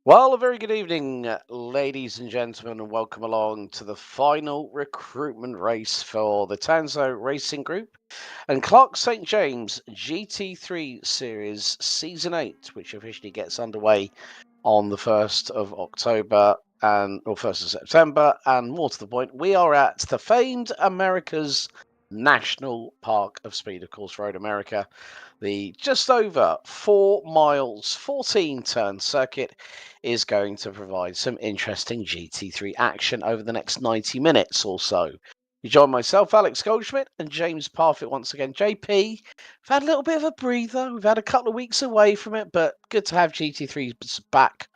Well, a very good evening, ladies and gentlemen, and welcome along to the final recruitment race for the Tanso Racing Group and Clark St. James GT3 Series Season 8, which officially gets underway on the 1st of October or 1st of September. And more to the point, we are at the famed America's National Park of Speed, of course, Road America. The just over 4 miles, 14 turn circuit is going to provide some interesting GT3 action over the next 90 minutes or so. You join myself, Alex Goldschmidt, and James Parfitt once again. JP, we've had a little bit of a breather. We've had a couple of weeks away from it, but good to have GT3 back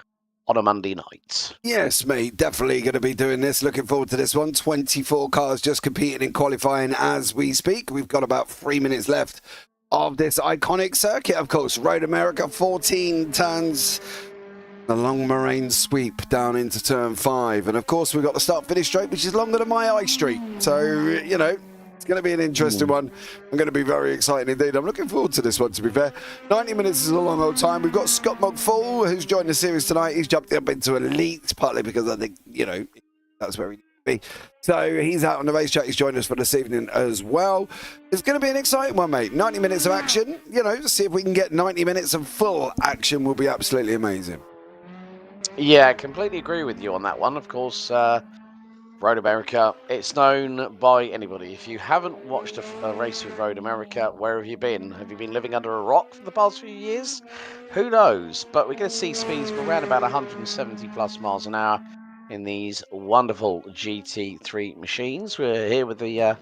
on a Monday night. Yes, mate, definitely going to be doing this. Looking forward to this one. 24 cars just competing in qualifying as we speak. We've got about 3 minutes left of this iconic circuit, of course. Road America, 14 turns. The long moraine sweep down into turn 5. And, of course, we've got the start-finish straight, which is longer than my high street. So, you know, it's going to be an interesting one. I'm going to be very excited indeed. I'm looking forward to this one, to be fair. 90 minutes is a long old time. We've got Scott McFall, who's joined the series tonight. He's jumped up into Elite, partly because I think, you know, that's where he needs to be. So he's out on the racetrack. He's joined us for this evening as well. It's going to be an exciting one, mate. 90 minutes of action. You know, see if we can get 90 minutes of full action will be absolutely amazing. Yeah, I completely agree with you on that one. Of course, Road America, it's known by anybody. If you haven't watched a race with Road America, where have you been? Have you been living under a rock for the past few years? Who knows? But we're going to see speeds of around about 170 plus miles an hour in these wonderful GT3 machines. We're here with the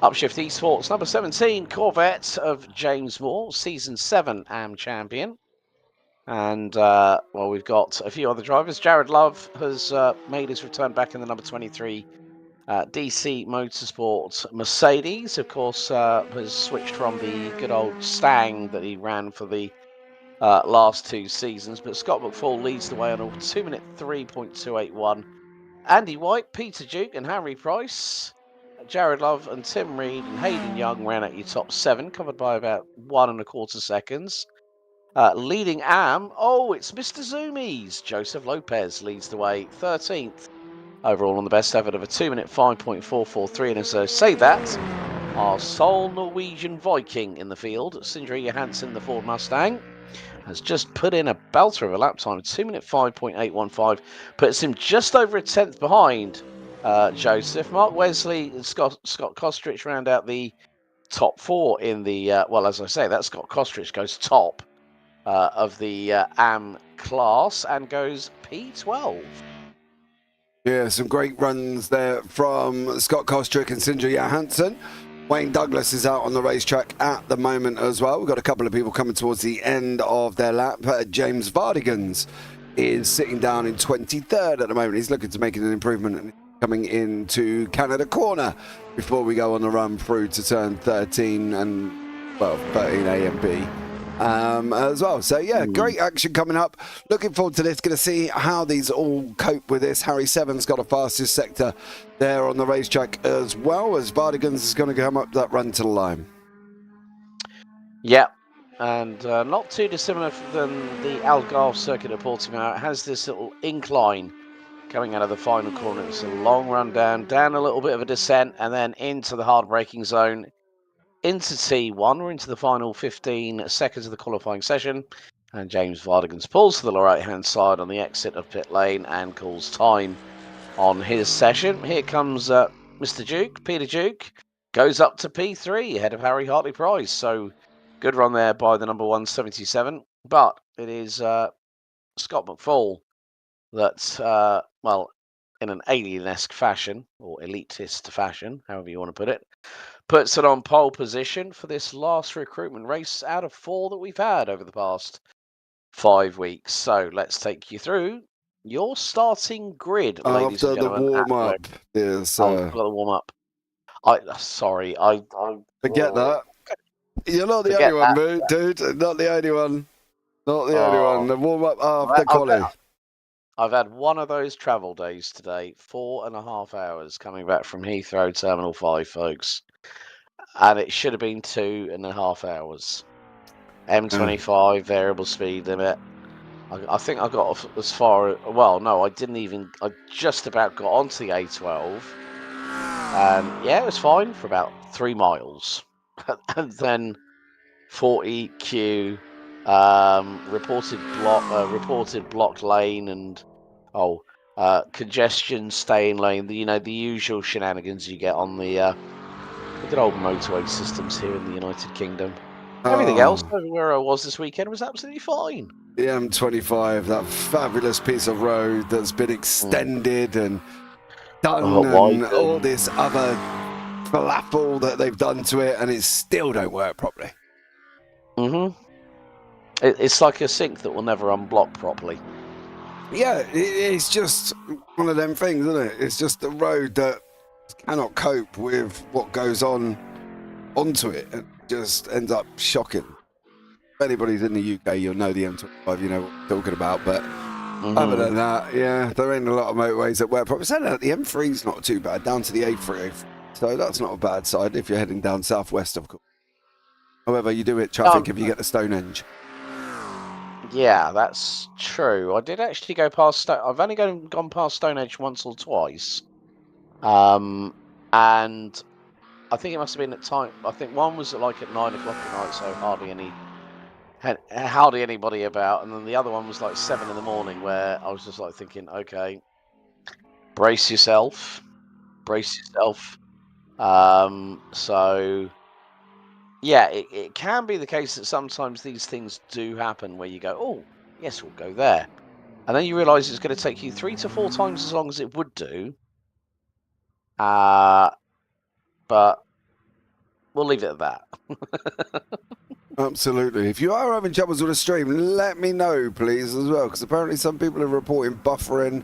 Upshift Esports number 17 Corvette of James Moore, Season 7 AM champion. And, well, we've got a few other drivers. Jared Love has made his return back in the number 23 DC Motorsport Mercedes. Of course, has switched from the good old Stang that he ran for the last 2 seasons. But Scott McFall leads the way on a 2-minute 3.281. Andy White, Peter Duke and Harry Price, Jared Love and Tim Reed and Hayden Young ran at your top 7, covered by about 1.25 seconds. Leading AM, it's Mr. Zoomies. Joseph Lopez leads the way, 13th overall on the best effort of a 2-minute 5.443. And as I say that, our sole Norwegian Viking in the field, Sindre Johansson, the Ford Mustang, has just put in a belter of a lap time, 2-minute 5.815, puts him just over a 10th behind Joseph. Mark Wesley and Scott Kostrich round out the top 4 in the, well, as I say, that Scott Kostrich goes top of the AM class and goes P12. Yeah, some great runs there from Scott Kostrick and Sindre Johansson. Wayne Douglas is out on the racetrack at the moment as well. We've got a couple of people coming towards the end of their lap. James Vardigans is sitting down in 23rd at the moment. He's looking to make an improvement and coming into Canada Corner before we go on the run through to turn 13 and, well, 13 A and B. As well. So, yeah, great action coming up. Looking forward to this. Going to see how these all cope with this. Harry Seven's got a fastest sector there on the racetrack as well, as Vardigans is going to come up that run to the line. Yeah, and not too dissimilar than the Algarve circuit at Portimao. It has this little incline coming out of the final corner. It's a long run down a little bit of a descent, and then into the hard braking zone. Into T1, we're into the final 15 seconds of the qualifying session, and James Vardigans pulls to the right-hand side on the exit of pit lane and calls time on his session. Here comes Mr. Duke, Peter Duke, goes up to P3 ahead of Harry Hartley Price. So good run there by the number 177, but it is Scott McFall that, well, in an alien-esque fashion, or elitist fashion, however you want to put it, puts it on pole position for this last recruitment race out of 4 that we've had over the past 5 weeks. So let's take you through your starting grid, ladies and gentlemen. After the warm-up. Yes, the warm-up. Sorry, I forget that. You're not the only one, dude. Not the only one. Not the only one. The warm-up after quality. I've had one of those travel days today, 4.5 hours coming back from Heathrow Terminal 5, folks. And it should have been 2.5 hours. M25 variable speed limit. I think I got as far. Well, no, I didn't even. I just about got onto the A12, and yeah, it was fine for about 3 miles, and then 40Q reported blocked lane and congestion, stay in lane. The usual shenanigans you get on the good old motorway systems here in the United Kingdom. Everything else, where I was this weekend, was absolutely fine. The M25, that fabulous piece of road that's been extended and done, and all this other falafel that they've done to it, and it still don't work properly. It's like a sink that will never unblock properly. Yeah, it's just one of them things, isn't it? It's just a road that cannot cope with what goes on onto it, and just ends up shocking. If anybody's in the UK, you'll know the M25, you know what I'm talking about, but other than that, yeah, there ain't a lot of motorways that work properly. Saying that, the M3's not too bad, down to the A3, so that's not a bad side if you're heading down southwest, of course. However, you do hit traffic if you get the Stonehenge. Yeah, that's true. I did actually go past. I've only gone past Stonehenge once or twice, and I think it must have been at time. I think one was at 9 o'clock at night, so hardly anybody about, and then the other one was like 7 in the morning, where I was just like thinking, okay, brace yourself. So yeah, it can be the case that sometimes these things do happen where you go, oh yes, we'll go there. And then you realise it's going to take you 3 to 4 times as long as it would do. But we'll leave it at that. Absolutely. If you are having troubles with the stream, let me know, please, as well, because apparently some people are reporting buffering.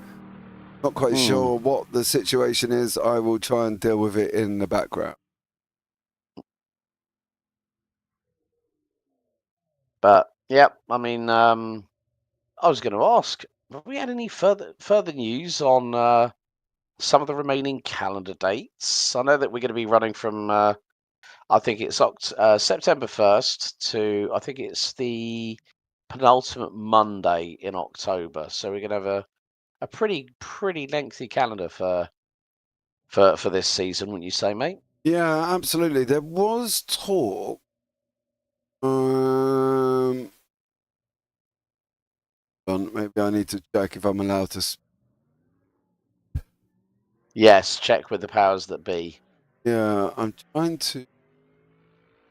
Not quite sure what the situation is. I will try and deal with it in the background. But yeah, I mean, I was going to ask, have we had any further news on some of the remaining calendar dates? I know that we're going to be running from, I think it's September 1st to, I think it's the penultimate Monday in October. So we're going to have a pretty lengthy calendar for this season, wouldn't you say, mate? Yeah, absolutely. There was talk. Maybe I need to check if I'm allowed to. Yes, check with the powers that be. Yeah, I'm trying to.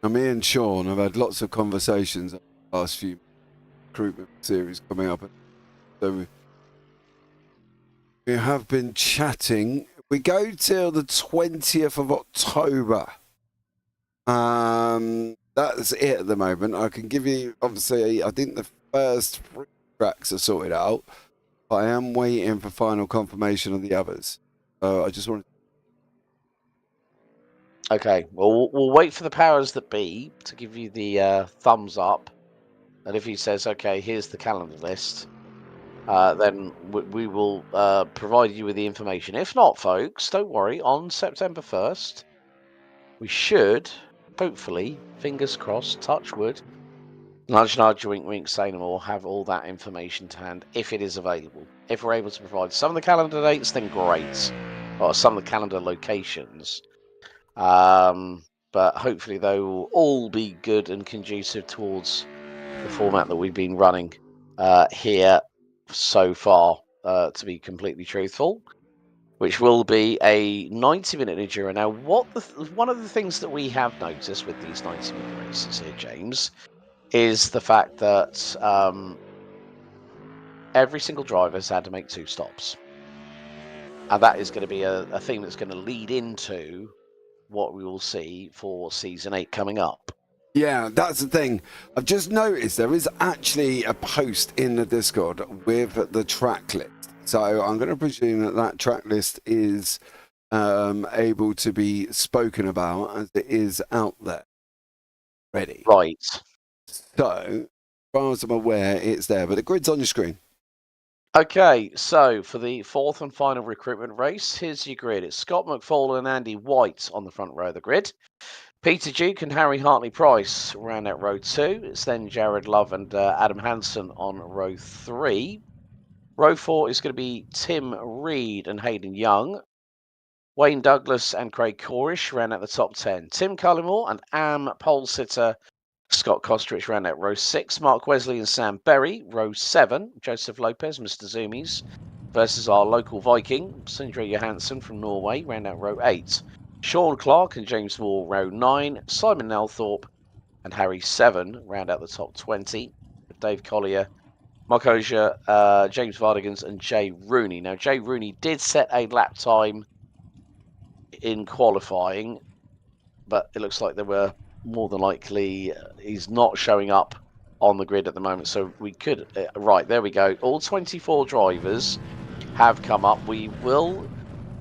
Me and Sean have had lots of conversations in the last few recruitment series coming up. So we have been chatting. We go till the 20th of October. That's it at the moment. I can give you, obviously, I think the first 3 tracks are sorted out, but I am waiting for final confirmation of the others. So I just want to... Okay, well, we'll wait for the powers that be to give you the thumbs up. And if he says, okay, here's the calendar list, then we will provide you with the information. If not, folks, don't worry. On September 1st, we should, hopefully, fingers crossed, touch wood, nudge, nudge, wink, wink, say no more, have all that information to hand if it is available. If we're able to provide some of the calendar dates, then great. Or some of the calendar locations. But hopefully they will all be good and conducive towards the format that we've been running here so far, to be completely truthful, which will be a 90-minute enduro. Now, one of the things that we have noticed with these 90-minute races here, James, is the fact that every single driver has had to make 2 stops. And that is going to be a theme that's going to lead into what we will see for Season 8 coming up. Yeah, that's the thing. I've just noticed there is actually a post in the Discord with the track list. So I'm going to presume that that track list is able to be spoken about as it is out there ready. Right. So, as far as I'm aware, it's there, but the grid's on your screen. Okay, so for the 4th and final recruitment race, here's your grid. It's Scott McFall and Andy White on the front row of the grid. Peter Duke and Harry Hartley-Price round out row 2. It's then Jared Love and Adam Hansen on row 3. Row 4 is going to be Tim Reed and Hayden Young. Wayne Douglas and Craig Corish round out the top 10. Tim Cullimore and Am Polesitter Scott Kostrich round out row 6. Mark Wesley and Sam Berry, row 7. Joseph Lopez, Mr. Zoomies, versus our local Viking, Sindre Johansson from Norway, round out row 8. Sean Clark and James Moore, row 9. Simon Nelthorpe and Harry 7 round out the top 20. Dave Collier, Mark Osier, James Vardigans and Jay Rooney. Now, Jay Rooney did set a lap time in qualifying, but it looks like there were more than likely he's not showing up on the grid at the moment, so we could right, there we go, all 24 drivers have come up. We will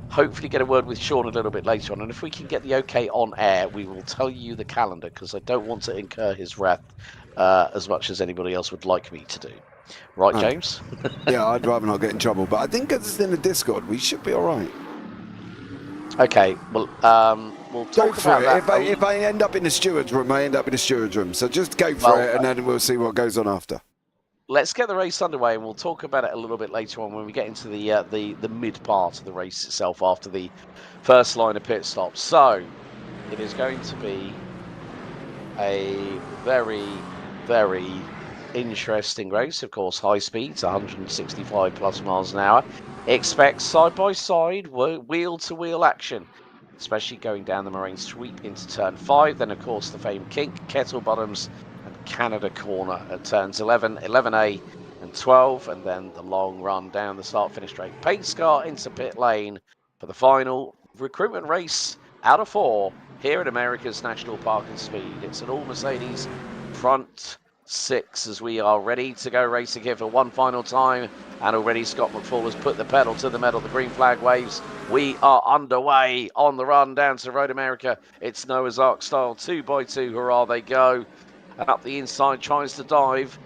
hopefully get a word with Sean a little bit later on, and if we can get the okay on air, we will tell you the calendar, because I don't want to incur his wrath as much as anybody else would like me to do. Right, James? Yeah, I'd rather not get in trouble, but I think because it's in the Discord, we should be all right. Okay, well, we'll talk about that. If I end up in the steward's room, I end up in the steward's room. So just go for it, and then we'll see what goes on after. Let's get the race underway, and we'll talk about it a little bit later on when we get into the mid part of the race itself after the first line of pit stops. So it is going to be a very, very interesting race. Of course, high speeds, 165 plus miles an hour. Expect side-by-side, wheel-to-wheel action, especially going down the Moraine Sweep into turn 5. Then, of course, the famed kink, kettle bottoms, and Canada corner at turns 11, 11A, and 12. And then the long run down the start-finish straight. Pace car into pit lane for the final recruitment race out of 4 here at America's National Park and Speed. It's an all-Mercedes front 6 as we are ready to go racing here for one final time, and already Scott McFall has put the pedal to the metal. The green flag waves. We are underway on the run down to Road America. It's Noah's Ark style, 2x2, hurrah they go, and up the inside tries to dive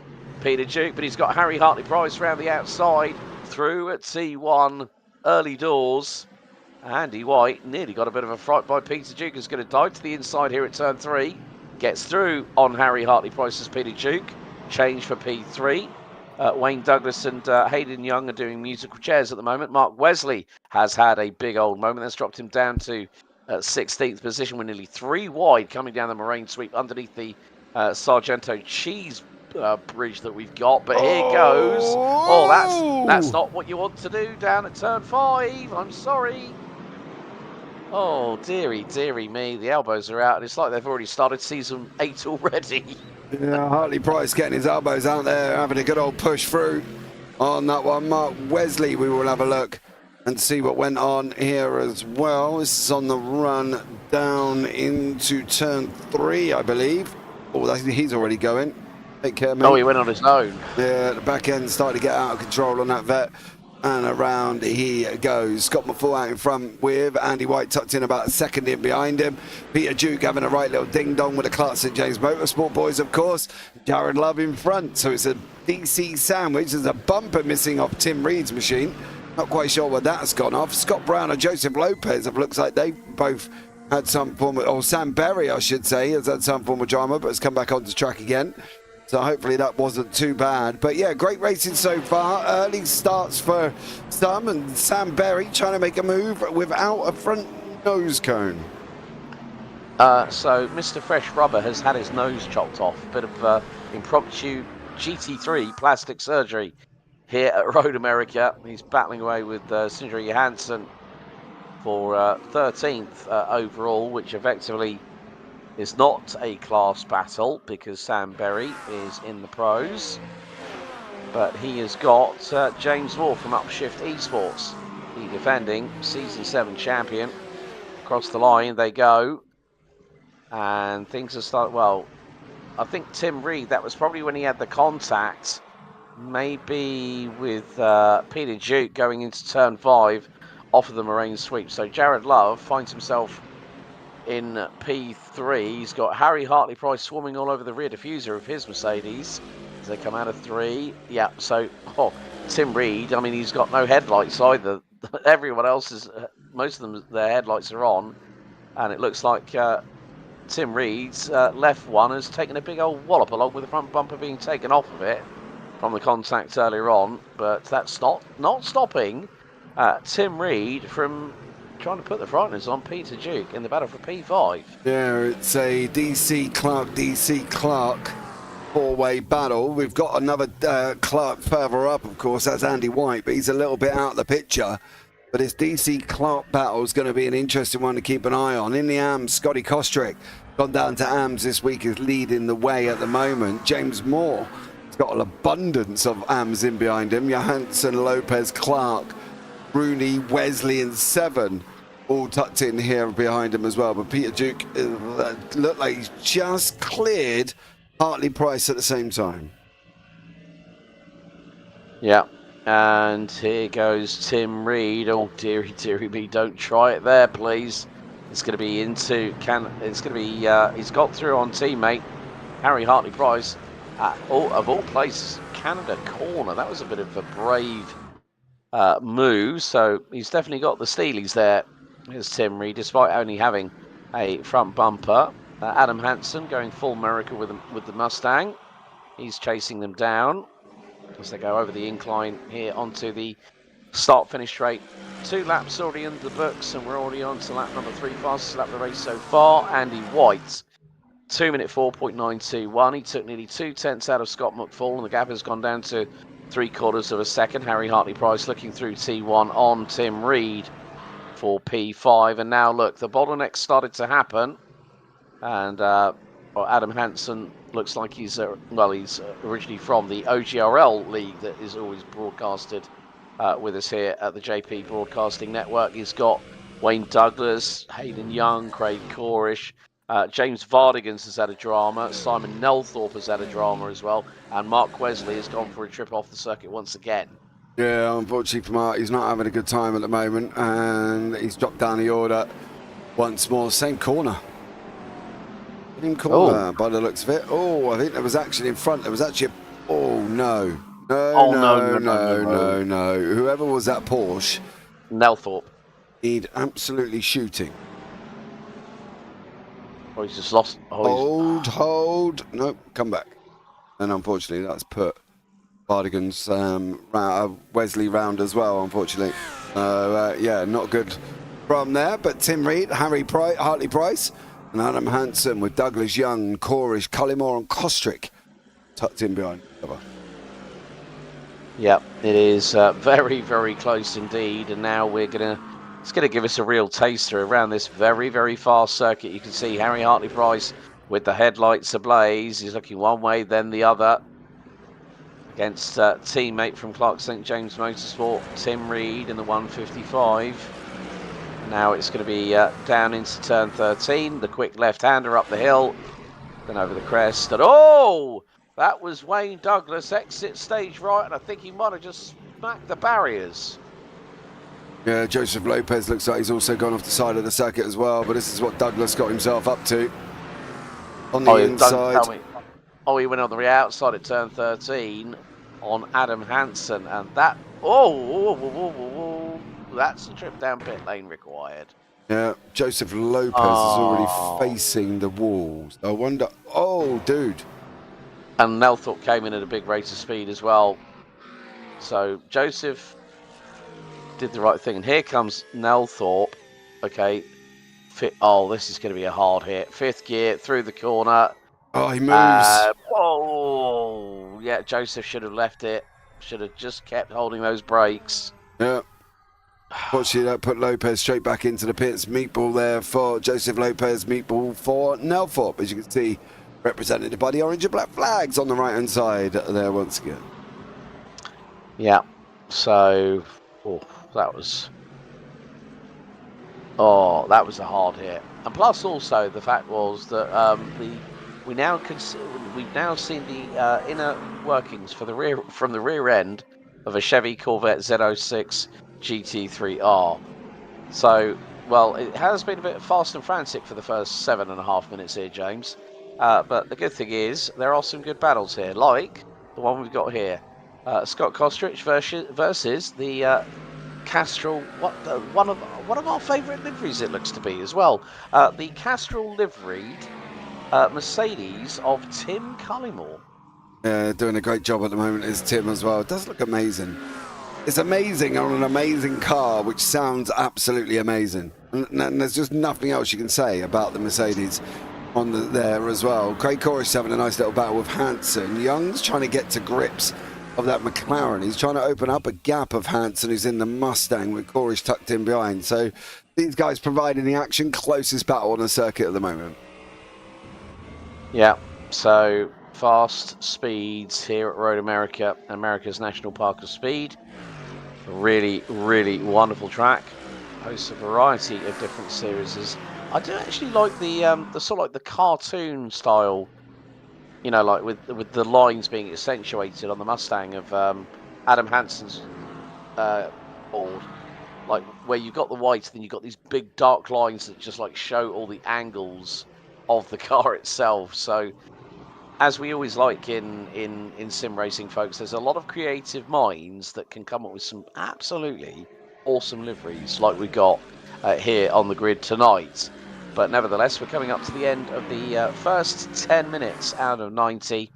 Peter Duke, but he's got Harry Hartley-Price round the outside through at T1 early doors. Andy White nearly got a bit of a fright by Peter Duke, who's going to dive to the inside here at turn 3. Gets through on Harry Hartley-Price's Peter Duke. Change for P3. Wayne Douglas and Hayden Young are doing musical chairs at the moment. Mark Wesley has had a big old moment. That's dropped him down to 16th position. We're nearly 3 wide coming down the Moraine Sweep underneath the Sargento Cheese bridge that we've got. But here goes. Oh, that's not what you want to do down at turn 5. I'm sorry. Oh, dearie me, the elbows are out, and it's like they've already started season 8 already. Yeah, Hartley-Price getting his elbows out there, having a good old push through on that one. Mark Wesley, we will have a look and see what went on here as well. This is on the run down into turn 3, I believe. Oh, he's already going. Take care, mate. Oh, he went on his own. Yeah, the back end started to get out of control on that vet. And around he goes. Scott McFall out in front with Andy White tucked in about a second in behind him. Peter Duke having a right little ding-dong with the Clarkson James Motorsport boys, of course. Jared Love in front. So it's a DC sandwich. There's a bumper missing off Tim Reed's machine. Not quite sure where that's gone off. Scott Brown and Joseph Lopez, it looks like they both had some form of, or Sam Berry, I should say, has had some form of drama, but has come back onto track again. So hopefully that wasn't too bad. But yeah, great racing so far. Early starts for some, and Sam Berry trying to make a move without a front nose cone. So Mr. Fresh Rubber has had his nose chopped off. A bit of impromptu GT3 plastic surgery here at Road America. He's battling away with Sindre Johansson for 13th overall, which effectively is not a class battle because Sam Berry is in the pros, but he has got James Moore from Upshift Esports, the defending Season 7 champion. Across the line they go, and things have started. Well, I think Tim Reed, that was probably when he had the contact, maybe with Peter Duke going into turn 5 off of the Moraine Sweep. So Jared Love finds himself in P3. He's got Harry Hartley-Price swarming all over the rear diffuser of his Mercedes as they come out of 3. Yeah, so Tim Reed, I mean, he's got no headlights either. Everyone else is, most of them, their headlights are on, and it looks like Tim Reed's left one has taken a big old wallop, along with the front bumper being taken off of it from the contact earlier on. But that's not stopping Tim Reed from trying to put the frighteners on Peter Duke in the battle for P5. Yeah, it's a DC Clark four-way battle. We've got another Clark further up, of course. That's Andy White, but he's a little bit out of the picture. But this DC Clark battle is going to be an interesting one to keep an eye on. In the AMS, Scotty Kostrick gone down to AMS this week, is leading the way at the moment. James Moore has got an abundance of AMS in behind him. Johansson, Lopez, Clark, Rooney, Wesley and Seven all tucked in here behind him as well. But Peter Duke looked like he's just cleared Hartley Price at the same time. Yeah, and here goes Tim Reed. Oh, dearie, dearie me, don't try it there, please. It's going to be into it's going to be. He's got through on teammate Harry Hartley Price. Of all places, Canada corner. That was a bit of a brave move. So he's definitely got the Steelies there. Here's Tim Reed, despite only having a front bumper. Adam Hansen going full America with the Mustang. He's chasing them down as they go over the incline here onto the start-finish straight. 2 laps already in the books, and we're already on to lap number 3, fastest lap of the race so far. Andy White, 2-minute 4.921. He took nearly 2 tenths out of Scott McFall, and the gap has gone down to 3/4 of a second. Harry Hartley Price looking through T1 on Tim Reed for P5. And now look, the bottleneck started to happen, and Adam Hansen looks like he's originally from the OGRL league that is always broadcasted with us here at the JP Broadcasting Network. He's got Wayne Douglas, Hayden Young, Craig Corish, James Vardigans has had a drama, Simon Nelthorpe has had a drama as well, and Mark Wesley has gone for a trip off the circuit once again. Yeah, unfortunately for Mark, he's not having a good time at the moment, and he's dropped down the order once more. Same corner. Same corner by the looks of it. Oh, I think there was action in front. There was actually a... Oh, no. No. Whoever was that Porsche... Nelthorpe. He'd absolutely shooting. Oh, he's just lost. Hold. No, come back. And unfortunately, that's put Vardigan's Wesley round as well, unfortunately. Yeah, not good from there. But Tim Reed, Hartley Price, and Adam Hansen with Douglas Young, Corish, Cullimore and Kostrick tucked in behind each other. Yep, it is very, very close indeed. And now it's going to give us a real taster around this very, very fast circuit. You can see Harry Hartley Price with the headlights ablaze. He's looking one way, then the other, against teammate from Clark St. James Motorsport, Tim Reed in the 155. Now it's going to be down into turn 13. The quick left-hander up the hill, then over the crest. And oh! That was Wayne Douglas, exit stage right, and I think he might have just smacked the barriers. Yeah, Joseph Lopez looks like he's also gone off the side of the circuit as well, but this is what Douglas got himself up to. On the inside. He went on the outside at turn 13 on Adam Hansen, and that... that's a trip down pit lane required. Yeah, Joseph Lopez is already facing the walls. I wonder... Oh, dude. And Nelthorpe came in at a big rate of speed as well. So Joseph did the right thing. And here comes Nelthorpe. Okay. This is going to be a hard hit. 5th gear through the corner. Oh, he moves. Yeah, Joseph should have left it. Should have just kept holding those brakes. Yeah. Fortunately, that put Lopez straight back into the pits. Meatball there for Joseph Lopez. Meatball for Nelthorpe, as you can see. Represented by the orange and black flags on the right-hand side there once again. Yeah, so that was a hard hit. And plus, also the fact was that we've now seen the inner workings from the rear end of a Chevy Corvette Z06 GT3R. So, well, it has been a bit fast and frantic for the first 7.5 minutes here, James. But the good thing is there are some good battles here, like the one we've got here. Scott Kostrich versus the Castrol, one of our favourite liveries it looks to be as well. The Castrol liveried Mercedes of Tim Cullimore. Doing a great job at the moment is Tim as well. It does look amazing. It's amazing on an amazing car, which sounds absolutely amazing. And there's just nothing else you can say about the Mercedes on there as well. Craig Corrish having a nice little battle with Hansen. Young's trying to get to grips of that McLaren. He's trying to open up a gap of Hansen, who's in the Mustang with Corrish tucked in behind. So these guys providing the action, closest battle on the circuit at the moment. Yeah, so fast speeds here at Road America, America's National Park of Speed. Really, really wonderful track. Hosts a variety of different series. I do actually like the sort of like the cartoon style, you know, like with the lines being accentuated on the Mustang of Adam Hansen's board, like where you've got the white, then you've got these big dark lines that just like show all the angles of the car itself. So, as we always like in sim racing, folks, there's a lot of creative minds that can come up with some absolutely awesome liveries like we got here on the grid tonight. But nevertheless, we're coming up to the end of the first 10 minutes out of 90,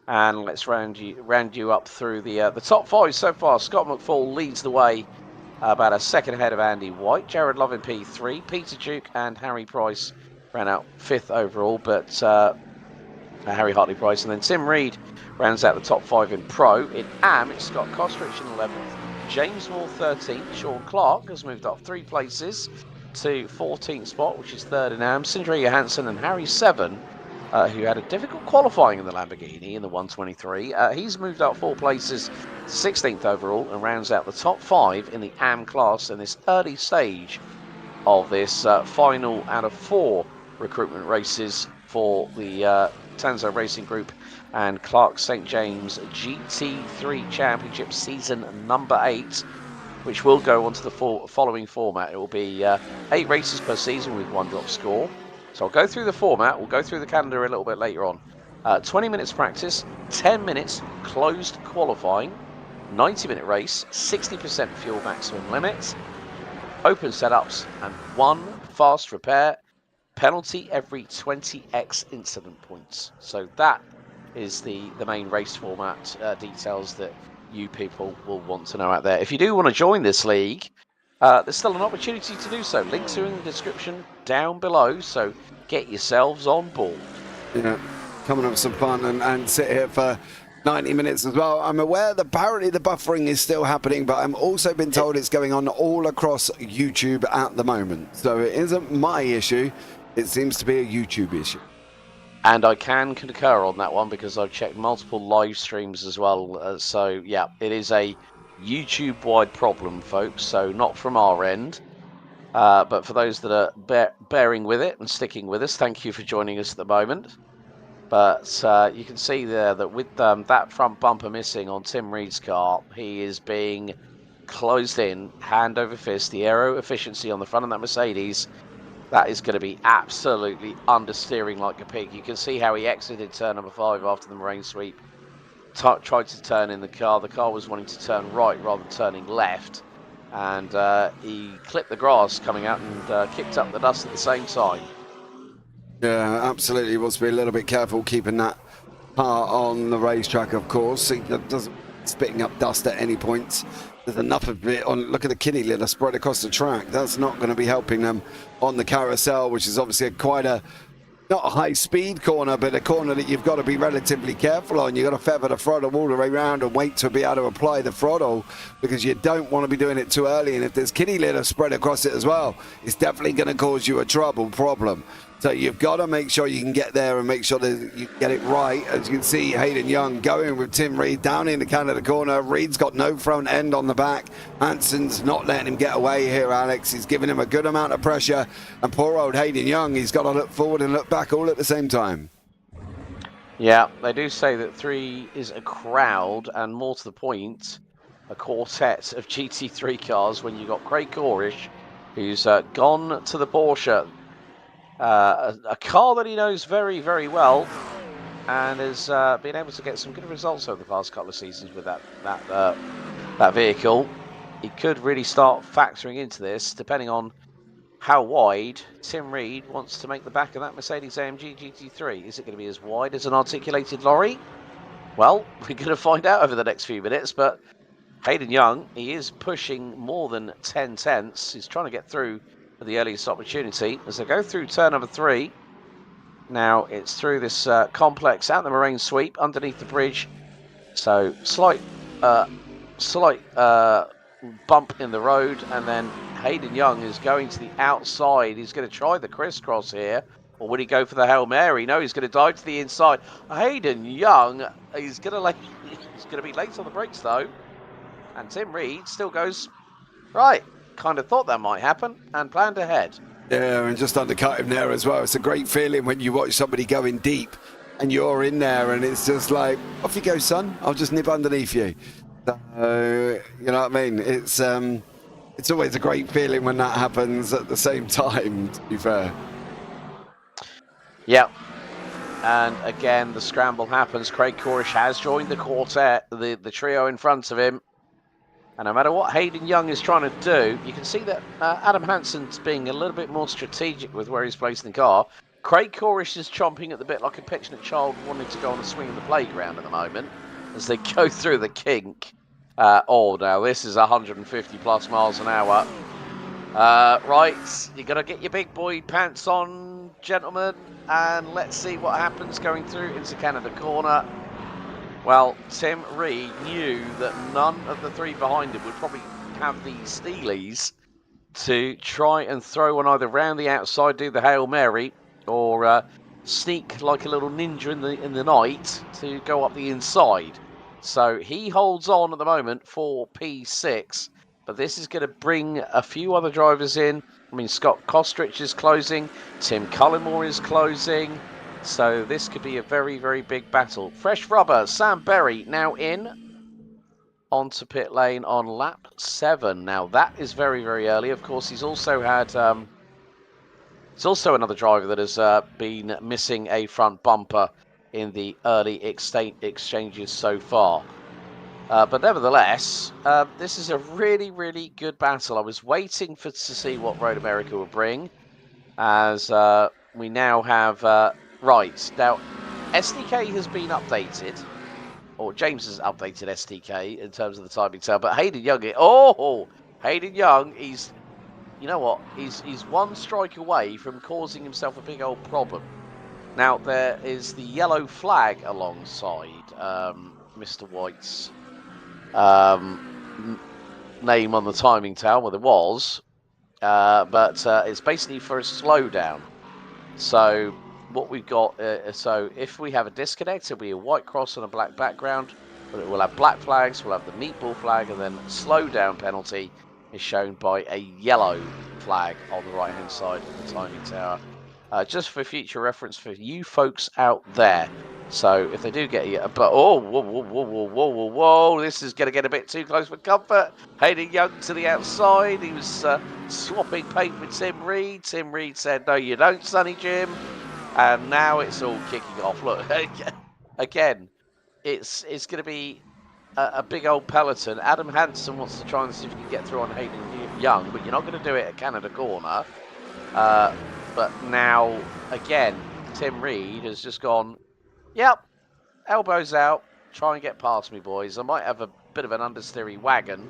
and let's round you up through the top 5 so far. Scott McFall leads the way, about a second ahead of Andy White. Jared Love in P3, Peter Duke and Harry Price ran out 5th overall, but Harry Hartley Price, and then Tim Reed rounds out the top 5 in Pro. In AM, it's Scott Kostrich in 11th, James Moore 13th, Sean Clark has moved up 3 places to 14th spot, which is 3rd in AM. Sindre Johansson and Harry Seven, who had a difficult qualifying in the Lamborghini in the 123, he's moved up 4 places to 16th overall and rounds out the top 5 in the AM class in this early stage of this final out of 4 recruitment races for the Tanso Racing Group and Clark St. James GT3 Championship season number 8, which will go on to the following format. It will be 8 races per season with 1 drop score. So I'll go through the format, we'll go through the calendar a little bit later on. 20 minutes practice, 10 minutes closed qualifying, 90-minute race, 60% fuel maximum limit, open setups, and 1 fast repair. Penalty every 20x incident points. So that is the main race format details that you people will want to know out there. If you do want to join this league, there's still an opportunity to do so. Links are in the description down below, so get yourselves on board. Yeah, coming up with some fun and sit here for 90 minutes as well. I'm aware that apparently the buffering is still happening, but I'm also been told it's going on all across YouTube at the moment. So it isn't my issue. It seems to be a YouTube issue. And I can concur on that one because I've checked multiple live streams as well. So, yeah, it is a YouTube-wide problem, folks. So not from our end. But for those that are bearing with it and sticking with us, thank you for joining us at the moment. But you can see there that with that front bumper missing on Tim Reed's car, he is being closed in, hand over fist. The aero efficiency on the front of that Mercedes, that is going to be absolutely understeering like a pig. You can see how he exited turn number 5 after the marine sweep. Tried to turn in the car. The car was wanting to turn right rather than turning left. And he clipped the grass coming out and kicked up the dust at the same time. Yeah, absolutely. Wants to be a little bit careful keeping that car on the racetrack, of course. He doesn't spitting up dust at any point. There's enough of it on. Look at the kitty litter spread across the track. That's not going to be helping them on the carousel, which is obviously quite a not a high speed corner, but a corner that you've got to be relatively careful on. You've got to feather the throttle all the way around and wait to be able to apply the throttle because you don't want to be doing it too early. And if there's kitty litter spread across it as well, it's definitely going to cause you a problem. So you've got to make sure you can get there and make sure that you get it right. As you can see, Hayden Young going with Tim Reed down in the Canada corner. Reed's got no front end on the back. Hanson's not letting him get away here, Alex. He's giving him a good amount of pressure. And poor old Hayden Young, he's got to look forward and look back all at the same time. Yeah, they do say that 3 is a crowd, and more to the point, a quartet of GT3 cars when you've got Craig Corrish, who's gone to the Porsche. A car that he knows very, very well, and has been able to get some good results over the past couple of seasons with that vehicle. He could really start factoring into this, depending on how wide Tim Reed wants to make the back of that Mercedes-AMG GT3. Is it going to be as wide as an articulated lorry? Well, we're going to find out over the next few minutes, but Hayden Young, he is pushing more than 10 tenths. He's trying to get through for the earliest opportunity as they go through turn number 3. Now it's through this complex out the moraine sweep underneath the bridge. So slight bump in the road, and then Hayden Young is going to the outside. He's going to try the crisscross here, or would he go for the Hail Mary? No, he's going to dive to the inside. Hayden Young, he's going to be late on the brakes though, and Tim Reed still goes right. Kind of thought that might happen and planned ahead. Yeah, and just undercut him there as well. It's a great feeling when you watch somebody going deep and you're in there, and it's just like, off you go, son. I'll just nip underneath you. So, you know what I mean? It's always a great feeling when that happens at the same time, to be fair. Yep. And again, the scramble happens. Craig Corish has joined the quartet, the trio in front of him. And no matter what Hayden Young is trying to do, you can see that Adam Hansen's being a little bit more strategic with where he's placing the car. Craig Corish is chomping at the bit like a petulant child wanting to go on a swing in the playground at the moment as they go through the kink. Now this is 150 plus miles an hour. Right, you got to get your big boy pants on, gentlemen, and let's see what happens going through into Canada Corner. Well, Tim Reed knew that none of the three behind him would probably have the steelies to try and throw one either round the outside, do the Hail Mary, or sneak like a little ninja in the night to go up the inside. So he holds on at the moment for P6, but this is going to bring a few other drivers in. I mean, Scott Kostrich is closing, Tim Cullimore is closing. So this could be a very, very big battle. Fresh rubber, Sam Berry now in onto pit lane on lap 7. Now that is very, very early. Of course, he's also had he's also another driver that has been missing a front bumper in the early exchanges so far. But nevertheless, this is a really, really good battle. I was waiting to see what Road America would bring, as we now have. Right, now SDK has been updated, or James has updated SDK in terms of the timing tail, but Hayden Young, Hayden Young, you know what, he's one strike away from causing himself a big old problem. Now, there is the yellow flag alongside Mr. White's name on the timing tail, well, there was, but it's basically for a slowdown. So what we've got, so if we have a disconnect, it'll be a white cross on a black background, but we'll have black flags, we'll have the meatball flag, and then slow down penalty is shown by a yellow flag on the right hand side of the timing tower. Just for future reference for you folks out there. So if they do get you, but whoa, this is going to get a bit too close for comfort. Hayden Young to the outside. He was swapping paint with Tim Reed. Tim Reed said, "No, you don't, Sonny Jim." And now it's all kicking off. Look, again, it's going to be a big old peloton. Adam Hansen wants to try and see if he can get through on Hayden Young, but you're not going to do it at Canada Corner. But now, again, Tim Reed has just gone, yep, elbows out, try and get past me, boys. I might have a bit of an understeery wagon,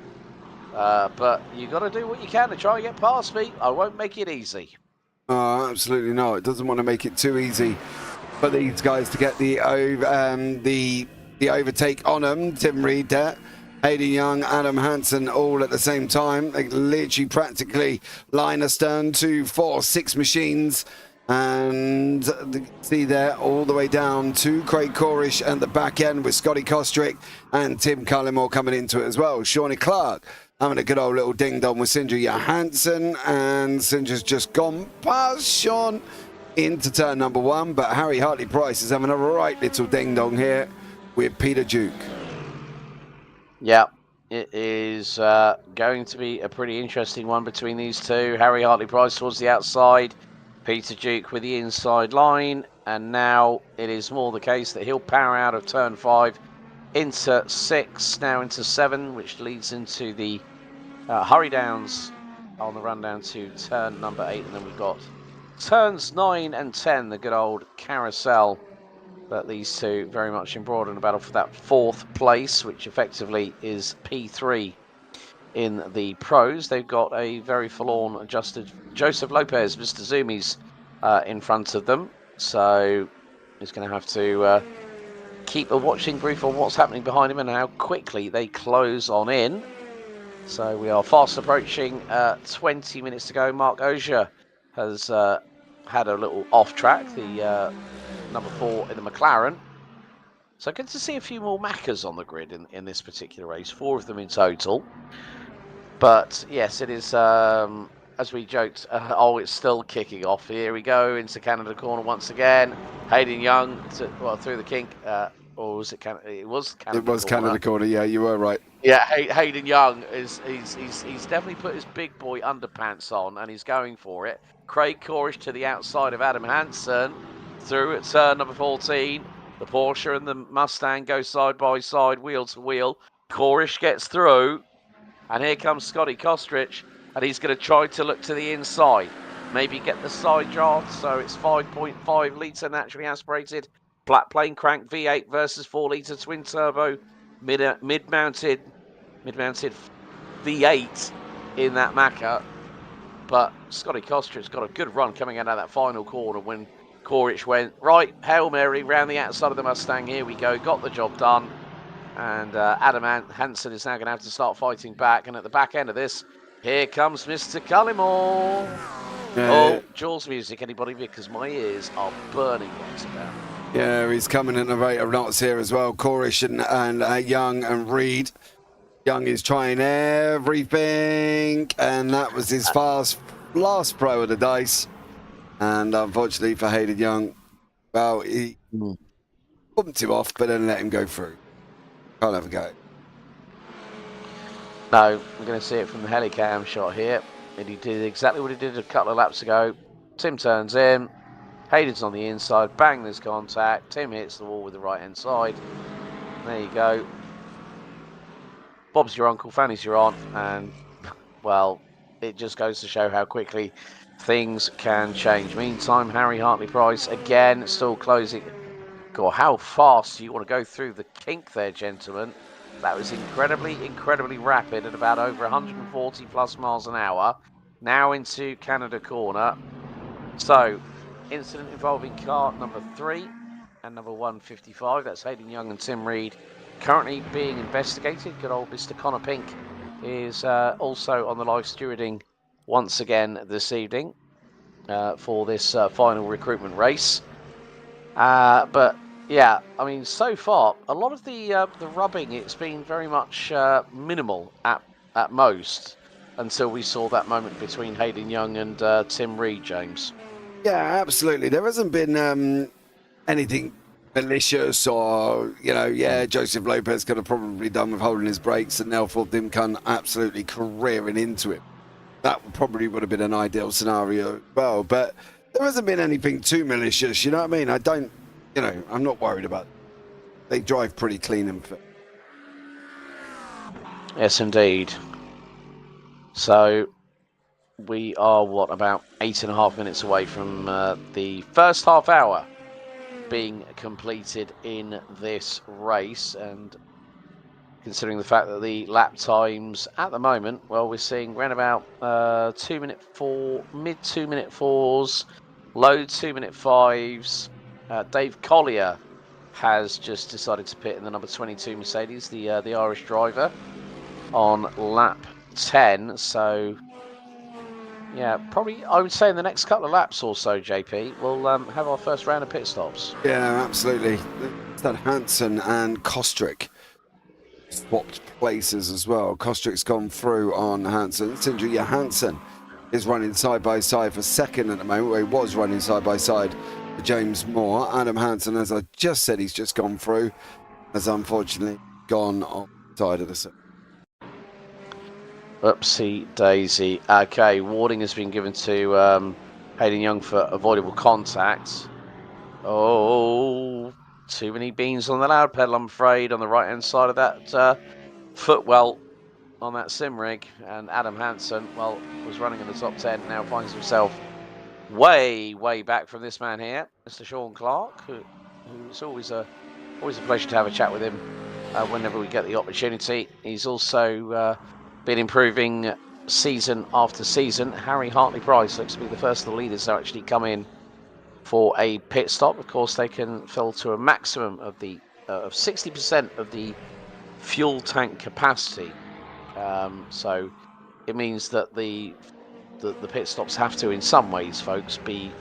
but you got to do what you can to try and get past me. I won't make it easy. Oh, absolutely not. It doesn't want to make it too easy for these guys to get the overtake on them. Tim Reed there, Hayden Young, Adam Hansen, all at the same time. They literally practically line astern, 2, 4, 6 machines. And see there all the way down to Craig Corish and the back end with Scotty Kostrick and Tim Cullimore coming into it as well. Shawnee Clark having a good old little ding-dong with Sindra Johansson, and Sindra's just gone past Sean into turn number 1, but Harry Hartley-Price is having a right little ding-dong here with Peter Duke. Yeah, it is going to be a pretty interesting one between these two. Harry Hartley-Price towards the outside, Peter Duke with the inside line, and now it is more the case that he'll power out of turn 5 into 6, now into 7, which leads into the Hurry Downs on the run down to turn number 8, and then we've got turns 9 and 10, the good old carousel. But these two very much embroiled in a battle for that 4th place, which effectively is P3 in the pros. They've got a very forlorn adjusted Joseph Lopez, Mr. Zoomies, in front of them. So he's going to have to keep a watching brief on what's happening behind him and how quickly they close on in. So we are fast approaching 20 minutes to go. Mark Osier has had a little off track, the number 4 in the McLaren. So good to see a few more Maccas on the grid in this particular race, 4 of them in total. But yes, it is, as we joked, it's still kicking off. Here we go into Canada corner once again. Hayden Young through the kink. Or was it Canada? It was Canada corner. It was Canada corner, yeah, you were right. Yeah, Hayden Young he's definitely put his big boy underpants on and he's going for it. Craig Corish to the outside of Adam Hansen through at turn number 14. The Porsche and the Mustang go side by side, wheel to wheel. Corish gets through, and here comes Scotty Kostrich, and he's going to try to look to the inside. Maybe get the side draft, so it's 5.5 litre naturally aspirated. Black plane crank V8 versus 4 litre twin turbo mid-mounted V8 in that Macca. But Scotty Kostrich's got a good run coming out of that final corner when Corish went, right, Hail Mary, round the outside of the Mustang, here we go, got the job done. And Adam Hansen is now going to have to start fighting back. And at the back end of this, here comes Mr. Cullimore. Oh, Jaws music, anybody? Because my ears are burning right about. Yeah, he's coming at the rate of knots here as well. Corish and Young and Reed. Young is trying everything, and that was his last pro of the dice. And unfortunately for Hayden Young, well, he bumped him off, but then let him go through. Can't have a go. No, we're going to see it from the helicam shot here. And he did exactly what he did a couple of laps ago. Tim turns in. Hayden's on the inside. Bang, there's contact. Tim hits the wall with the right-hand side. There you go. Bob's your uncle, Fanny's your aunt. And, well, it just goes to show how quickly things can change. Meantime, Harry Hartley-Price, again, still closing. God, how fast do you want to go through the kink there, gentlemen? That was incredibly, incredibly rapid at about over 140 plus miles an hour. Now into Canada corner. So, incident involving car number 3 and number 155. That's Hayden Young and Tim Reed. Currently being investigated. Good old Mr. Connor Pink is also on the live stewarding once again this evening for this final recruitment race. But yeah, I mean, so far a lot of the rubbing, it's been very much minimal at most until we saw that moment between Hayden Young and Tim Reed, James. Yeah, absolutely. There hasn't been anything malicious or, Joseph Lopez could have probably done with holding his brakes and Nelthorpe Dimcun absolutely careering into him. That probably would have been an ideal scenario as well, but there hasn't been anything too malicious, you know what I mean? I'm not worried about it. They drive pretty clean and fit. Yes, indeed. So we are, about 8.5 minutes away from the first half hour being completed in this race. And considering the fact that the lap times at the moment, well, we're seeing around about mid 2 minute 4s, low 2 minute 5s. Dave Collier has just decided to pit in the number 22 Mercedes, the Irish driver, on lap 10. So, yeah, probably I would say in the next couple of laps or so, JP, we'll have our first round of pit stops. Yeah, absolutely. That Hansen and Kostrick swapped places as well. Kostrick's gone through on Hansen. Sindri Hansen is running side by side for second at the moment, where he was running side by side for James Moore. Adam Hansen, as I just said, he's just gone through, has unfortunately gone on the side of the circuit. Oopsie daisy. Okay, warning has been given to Hayden Young for avoidable contact. Oh, too many beans on the loud pedal, I'm afraid, on the right-hand side of that footwell. on that sim rig, and Adam Hansen, well, was running in the top 10, now finds himself way back from this man here, Mr. Sean Clark, who's always a pleasure to have a chat with him whenever we get the opportunity. He's also been improving season after season. Harry Hartley-Price looks to be the first of the leaders to actually come in for a pit stop. Of course, they can fill to a maximum of 60% of the fuel tank capacity. So it means that the pit stops have to, in some ways, folks, be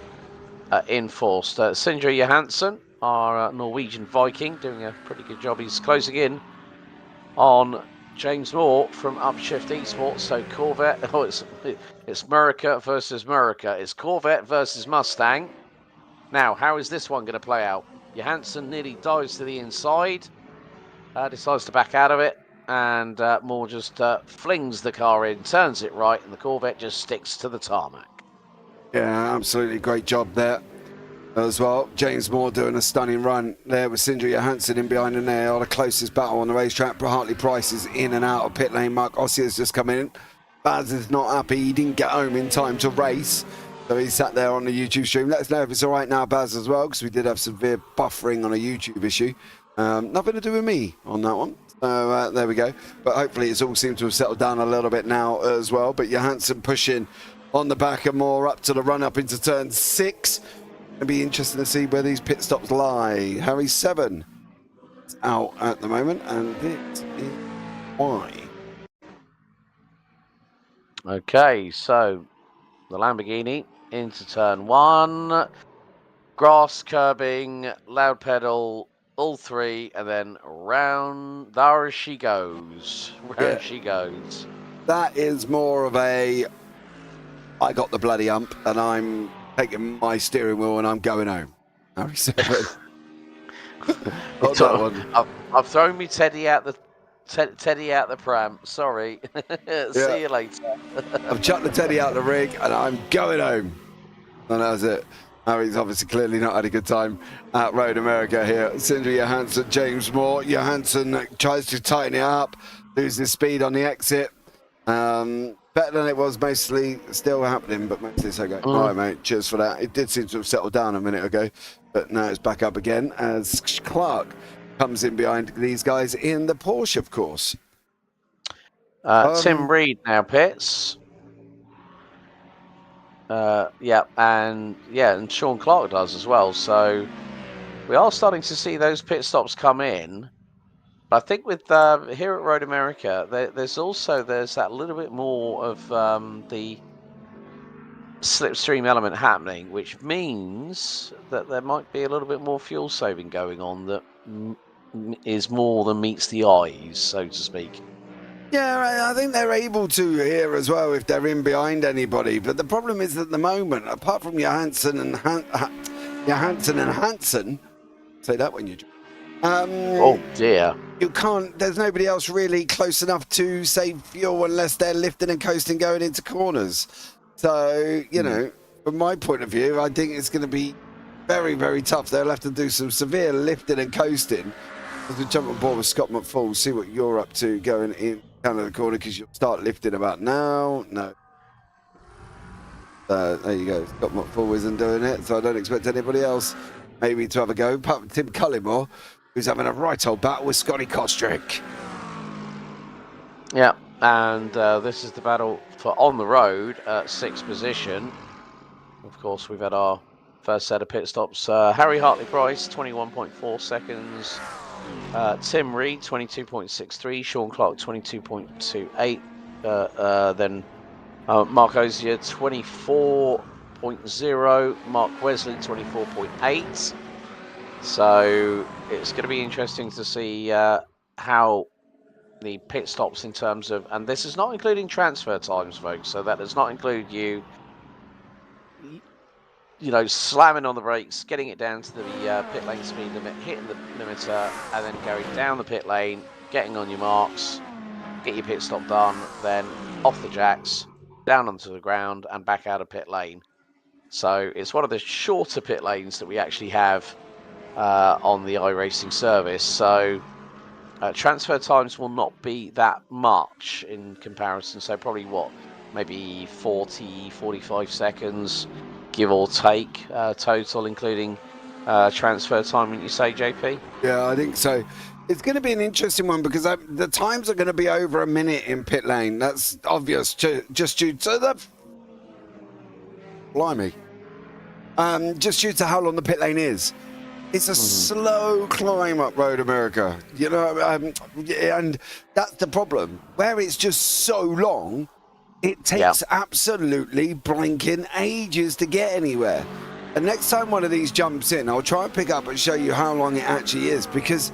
enforced. Sindre Johansson, our Norwegian Viking, doing a pretty good job. He's closing in on James Moore from Upshift Esports. So Corvette, it's Murica versus Murica. It's Corvette versus Mustang. Now, how is this one going to play out? Johansson nearly dives to the inside, decides to back out of it, and Moore just flings the car in, turns it right, and the Corvette just sticks to the tarmac. Yeah, absolutely great job there as well. James Moore doing a stunning run there with Sindre Johansson in behind, and they are the closest battle on the racetrack. Hartley-Price is in and out of pit lane. Mark Ossier's just come in. Baz is not happy. He didn't get home in time to race, so he sat there on the YouTube stream. Let us know if it's all right now, Baz, as well, because we did have severe buffering on a YouTube issue. Nothing to do with me on that one. So there we go. But hopefully it's all seemed to have settled down a little bit now as well. But Johansson pushing on the back of Moore up to the run up into turn 6. It'll be interesting to see where these pit stops lie. Harry 7 is out at the moment, and it is why. Okay, so the Lamborghini into turn 1. Grass, curbing, loud pedal, all 3, and then round. There she goes. She goes. That is more of a, I got the bloody ump, and I'm taking my steering wheel and I'm going home. Harry 7. I've thrown me Teddy out the pram. Sorry. See you later. I've chucked the Teddy out the rig and I'm going home. And that's it. Harry's obviously clearly not had a good time at Road America here. Sindre Johansson, James Moore. Johansson tries to tighten it up, loses speed on the exit. Better than it was mostly, still happening, but mostly so good. All right, mate, cheers for that. It did seem to have settled down a minute ago, but now it's back up again as Clark comes in behind these guys in the Porsche, of course. Tim Reed now pits. And Sean Clark does as well. So we are starting to see those pit stops come in. But I think with here at Road America, there's that little bit more of the slipstream element happening, which means that there might be a little bit more fuel saving going on that is more than meets the eyes, so to speak. Yeah, I think they're able to here as well if they're in behind anybody. But the problem is at the moment, apart from Johansson and Hansen, say that when you. Oh dear! You can't. There's nobody else really close enough to save fuel unless they're lifting and coasting going into corners. So you know, from my point of view, I think it's going to be very, very tough. They'll have to do some severe lifting and coasting. As we jump on board with Scott McFall, see what you're up to going in. Down to the corner because you'll start lifting about now. No. There you go. Scott McFall isn't doing it, so I don't expect anybody else maybe to have a go. Apart from Tim Cullimore, who's having a right old battle with Scotty Kostrick. Yeah, and this is the battle for on the road at 6th position. Of course, we've had our first set of pit stops. Harry Hartley-Price, 21.4 seconds. Tim Reed, 22.63. Sean Clark, 22.28. Then Mark Ozier, 24.0. Mark Wesley, 24.8. So it's going to be interesting to see how the pit stops in terms of, and this is not including transfer times, folks. So that does not include you know, slamming on the brakes, getting it down to the pit lane speed limit, hitting the limiter, and then going down the pit lane, getting on your marks, get your pit stop done, then off the jacks, down onto the ground, and back out of pit lane. So it's one of the shorter pit lanes that we actually have on the iRacing service. So Transfer times will not be that much in comparison, so probably maybe 40, 45 seconds, give or take, total, including transfer time, wouldn't you say, JP? Yeah, I think so. It's going to be an interesting one because the times are going to be over a minute in pit lane. That's obvious, just due to the... Blimey. Just due to how long the pit lane is. It's a slow climb up Road America, you know, and that's the problem. Where it's just so long, it takes absolutely blinking ages to get anywhere. And next time one of these jumps in, I'll try and pick up and show you how long it actually is, because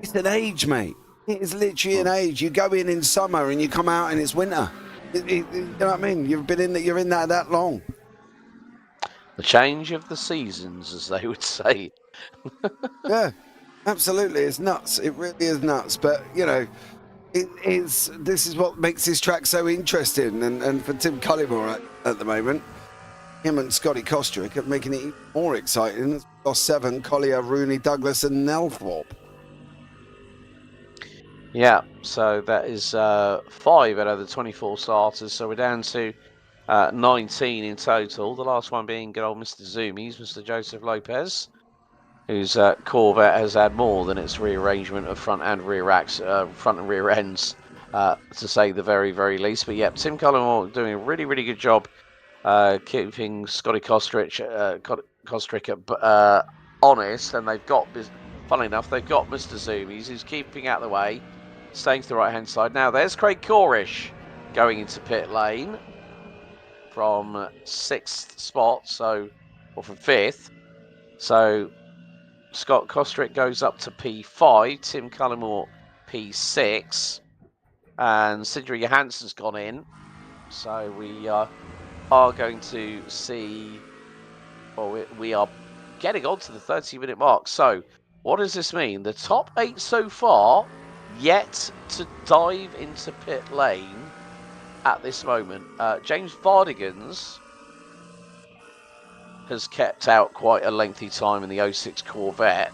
it's an age, mate. It is literally an age. You go in summer and you come out and it's winter. You know what I mean? You've been in that. You're in there that long. The change of the seasons, as they would say. Yeah, absolutely. It's nuts. It really is nuts. But, you know, this is what makes this track so interesting. And for Tim Cullimore at the moment, him and Scotty Kostrick are making it even more exciting. It's lost 7, Collier, Rooney, Douglas and Nelthorpe. Yeah, so that is 5 out of the 24 starters. So we're down to 19 in total. The last one being good old Mr. Zoomies, Mr. Joseph Lopez, whose Corvette has had more than its rearrangement of front and rear ends, to say the very, very least. But yeah, Tim Cullimore doing a really, really good job keeping Scotty Kostrick honest, and they've got, funnily enough, they've got Mr. Zoomies, who's keeping out of the way, staying to the right-hand side. Now, there's Craig Corish going into pit lane from 6th spot, or from 5th. So Scott Kostrick goes up to P5, Tim Cullimore P6, and Sindri Johansson's gone in. So we are going to see, we are getting on to the 30-minute mark. So what does this mean? The top 8 so far yet to dive into pit lane at this moment. James Vardigans has kept out quite a lengthy time in the 06 Corvette,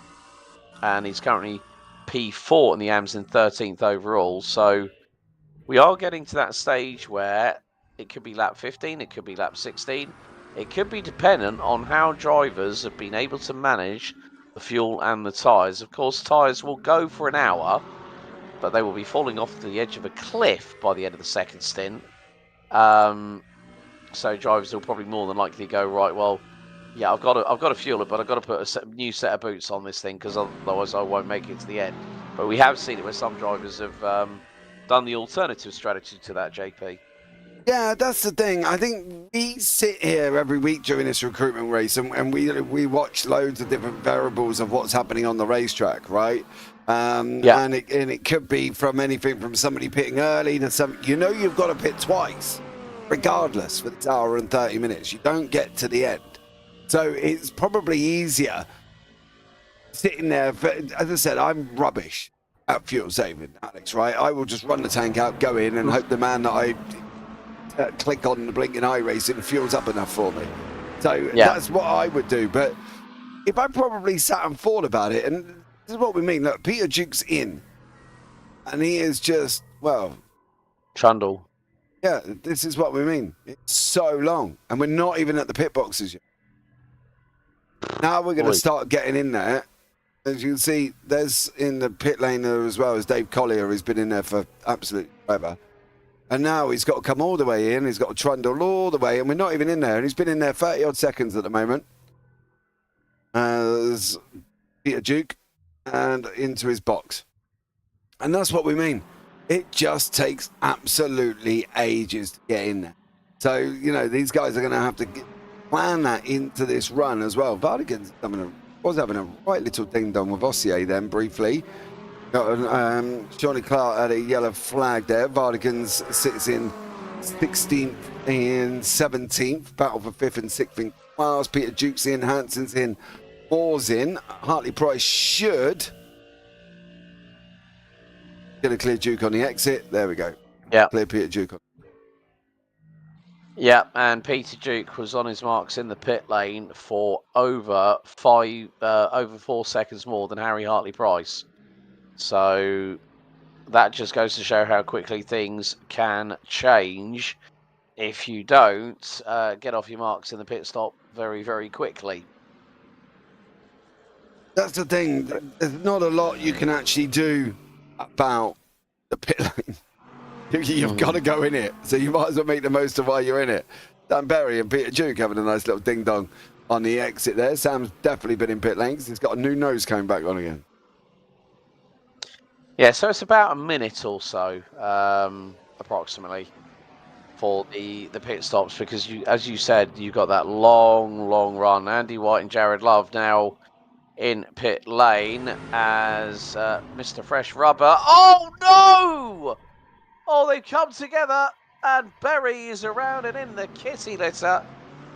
and he's currently P4 in the Amazon, 13th overall. So we are getting to that stage where it could be lap 15, it could be lap 16. It could be dependent on how drivers have been able to manage the fuel and the tyres. Of course, tyres will go for an hour, but they will be falling off the edge of a cliff by the end of the second stint. So drivers will probably more than likely go, right, well, yeah, I've got to fuel it, but I've got to put a new set of boots on this thing, because otherwise I won't make it to the end. But we have seen it where some drivers have done the alternative strategy to that, JP. Yeah, that's the thing. I think we sit here every week during this recruitment race, and we watch loads of different variables of what's happening on the racetrack, right? And it could be from anything from somebody pitting early to some. You know, you've got to pit twice, regardless, for this hour and 30 minutes. You don't get to the end. So it's probably easier sitting there. As I said, I'm rubbish at fuel saving, Alex, right? I will just run the tank out, go in, and hope the man that I click on the blinking iRacing fuels up enough for me. So that's what I would do. But if I probably sat and thought about it, and this is what we mean. Look, Peter Duke's in, and he is just, well... Trundle. Yeah, this is what we mean. It's so long, and we're not even at the pit boxes yet. Now we're going to start getting in there. As you can see, there's in the pit lane there as well as Dave Collier, who's been in there for absolutely forever. And now he's got to come all the way in. He's got to trundle all the way, and we're not even in there. And he's been in there 30-odd seconds at the moment. There's Peter Duke and into his box. And that's what we mean. It just takes absolutely ages to get in there. So, you know, these guys are going to have to plan that into this run as well. Vardigan's was having a right little ding-dong with Ossier then, briefly. Johnny Clark had a yellow flag there. Vardigans sits in 16th and 17th. Battle for 5th and 6th in class. Peter Duke's in, Hanson's in, Moore's in. Hartley Price should... Going to clear Duke on the exit. There we go. Yeah. Clear Peter Duke on. Yeah, and Peter Duke was on his marks in the pit lane for over 4 seconds more than Harry Hartley Price. So that just goes to show how quickly things can change if you don't get off your marks in the pit stop very, very quickly. That's the thing. There's not a lot you can actually do about the pit lane. You've got to go in it, so you might as well make the most of while you're in it. Dan Berry and Peter Duke having a nice little ding dong on the exit there. Sam's definitely been in pit lanes. He's got a new nose coming back on again. Yeah, so it's about a minute or so, approximately, for the pit stops, because you, as you said, you've got that long run. Andy White and Jared Love now in pit lane as Mr. Fresh Rubber. Oh no! Oh, they've come together, and Berry is around and in the kitty litter.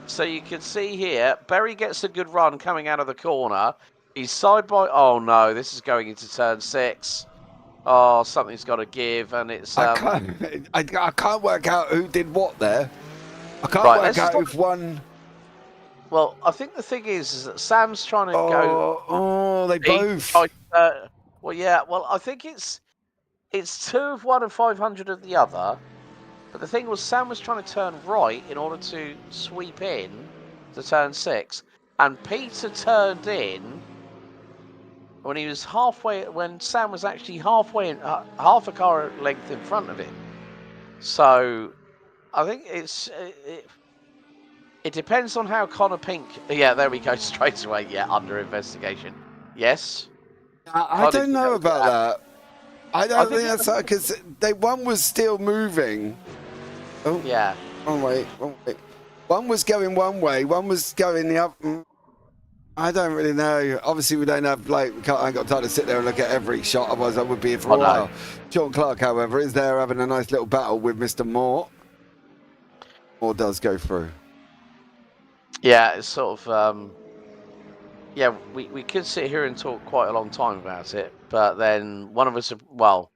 So you can see here, Berry gets a good run coming out of the corner. He's side by. Oh no, this is going into turn 6. Oh, something's got to give, and it's. I can't work out who did what there. I can't Right, work out if one. Well, I think the thing is that Sam's trying to go. Oh, they both. Well, yeah. Well, I think it's 2 of one and 500 of the other. But the thing was, Sam was trying to turn right in order to sweep in to turn 6, and Peter turned in when he was halfway. When Sam was actually halfway, half a car length in front of him. So, I think it depends on how Connor Pink. Yeah, there we go. Straight away. Yeah, under investigation. Yes. I don't know about that. I don't think that's because one was still moving. Oh yeah. One way. One was going one way. One was going the other. I don't really know. Obviously, we don't have I ain't got time to sit there and look at every shot. Otherwise, I would be here for a while. Sean Clark, however, is there having a nice little battle with Mr. Moore. Moore does go through. Yeah, it's sort of. Yeah, we could sit here and talk quite a long time about it, but then one of us, well,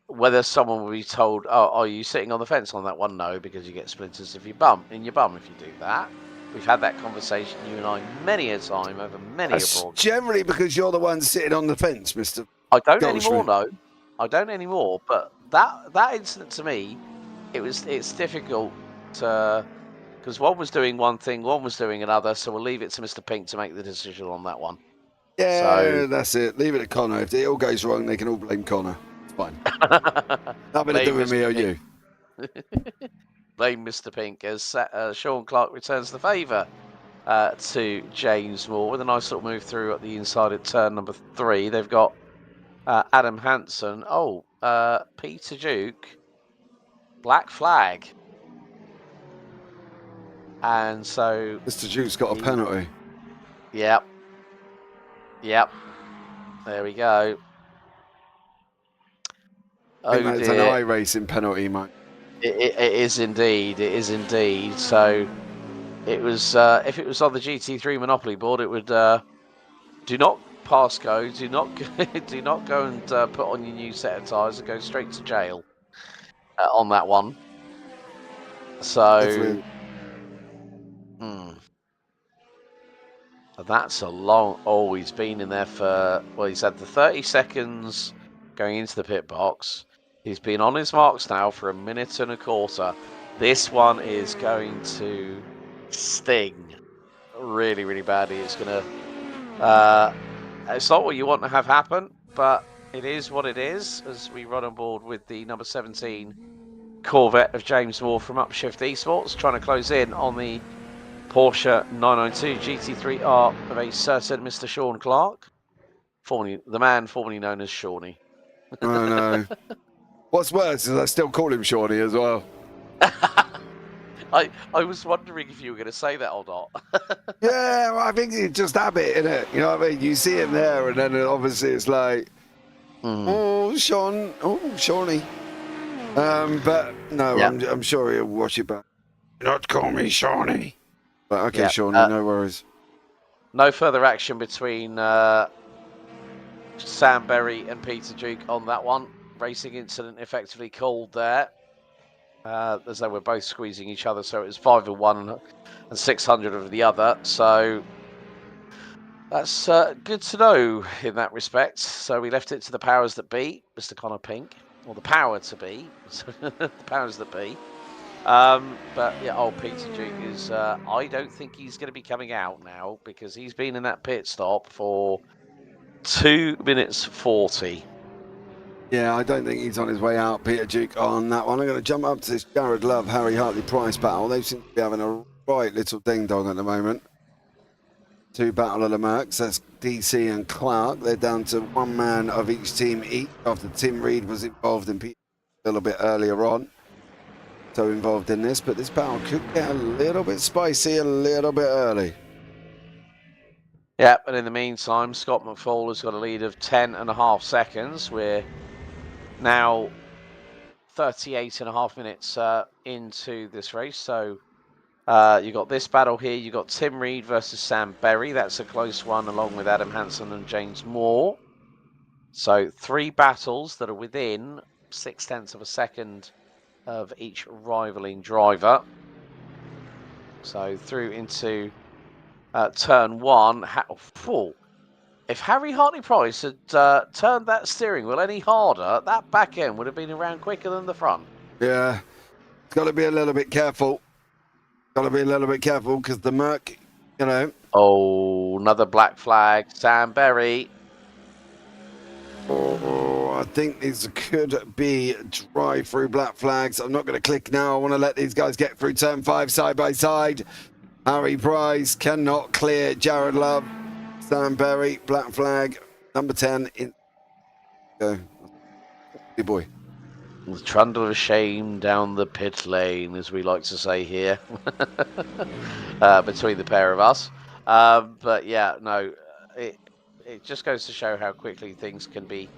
whether someone will be told, "Oh, are you sitting on the fence on that one?" No, because you get splinters if you bum in your bum if you do that. We've had that conversation, you and I, many a time over many a broadcast. Generally, because you're the one sitting on the fence, Mr. I don't Goldschmidt. anymore. No, I don't anymore. But that incident to me, it's difficult to. Because one was doing one thing, one was doing another, so we'll leave it to Mr. Pink to make the decision on that one. Yeah, so, that's it. Leave it to Connor. If it all goes wrong, they can all blame Connor. It's fine. Nothing to do with me or you. Blame Mr. Pink as Sean Clark returns the favour to James Moore with a nice little move through at the inside at turn number 3. They've got Adam Hansen. Oh, Peter Duke. Black flag. And so Mr. Duke's got a penalty. Yep. There we go. I think that's an iRacing penalty, mate. It is indeed. It is indeed. So it was. If it was on the GT3 Monopoly board, it would. Do not pass go. Do not do not go and put on your new set of tyres and go straight to jail on that one. So. That's a long. Oh, he's been in there for. Well, he's had the 30 seconds going into the pit box. He's been on his marks now for a minute and a quarter. This one is going to sting really, really badly. It's going to. It's not what you want to have happen, but it is what it is. As we run on board with the number 17 Corvette of James Moore from Upshift Esports, trying to close in on the Porsche 992 GT3R of a certain Mr. Sean Clark, the man formerly known as Shawnee. I know. What's worse is I still call him Shawnee as well. I was wondering if you were going to say that or not. Yeah, well, I think it's just habit, isn't it? You know what I mean? You see him there, and then obviously it's like, oh, Shawnee. But no, yeah. I'm sure he'll watch it back. Not call me Shawnee. But okay, Shawnee, no worries. No further action between Sam Berry and Peter Duke on that one. Racing incident effectively called there. As they were both squeezing each other, so it was 5 of one and 600 of the other. So That's good to know in that respect. So we left it to the powers that be, Mr. Connor Pink, or the power to be, the powers that be. But yeah, old Peter Duke is. I don't think he's going to be coming out now because he's been in that pit stop for 2 minutes 40. Yeah, I don't think he's on his way out, Peter Duke, on that one. I'm going to jump up to this Jared Love, Harry Hartley Price battle. They seem to be having a right little ding-dong at the moment. Two Battle of the Mercs, that's DC and Clark. They're down to one man of each team each after Tim Reed was involved in Peter a little bit earlier on. So involved in this, but this battle could get a little bit spicy a little bit early. Yeah, but in the meantime, Scott McFall has got a lead of 10.5 seconds. We're now 38.5 minutes into this race. So you got this battle here. You got Tim Reed versus Sam Berry. That's a close one, along with Adam Hansen and James Moore. So 3 battles that are within 0.6 of a second of each rivaling driver. So through into turn 1. If Harry Hartley Price had turned that steering wheel any harder, that back end would have been around quicker than the front. Yeah, got to be a little bit careful. Got to be a little bit careful because the Merc, you know. Oh, another black flag. Sam Berry. Oh, I think these could be drive-through black flags. I'm not going to click now. I want to let these guys get through turn 5 side by side. Harry Price cannot clear Jared Love. Sam Berry, black flag, number 10. Go. Good boy. The trundle of shame down the pit lane, as we like to say here, between the pair of us. But yeah, no, it just goes to show how quickly things can be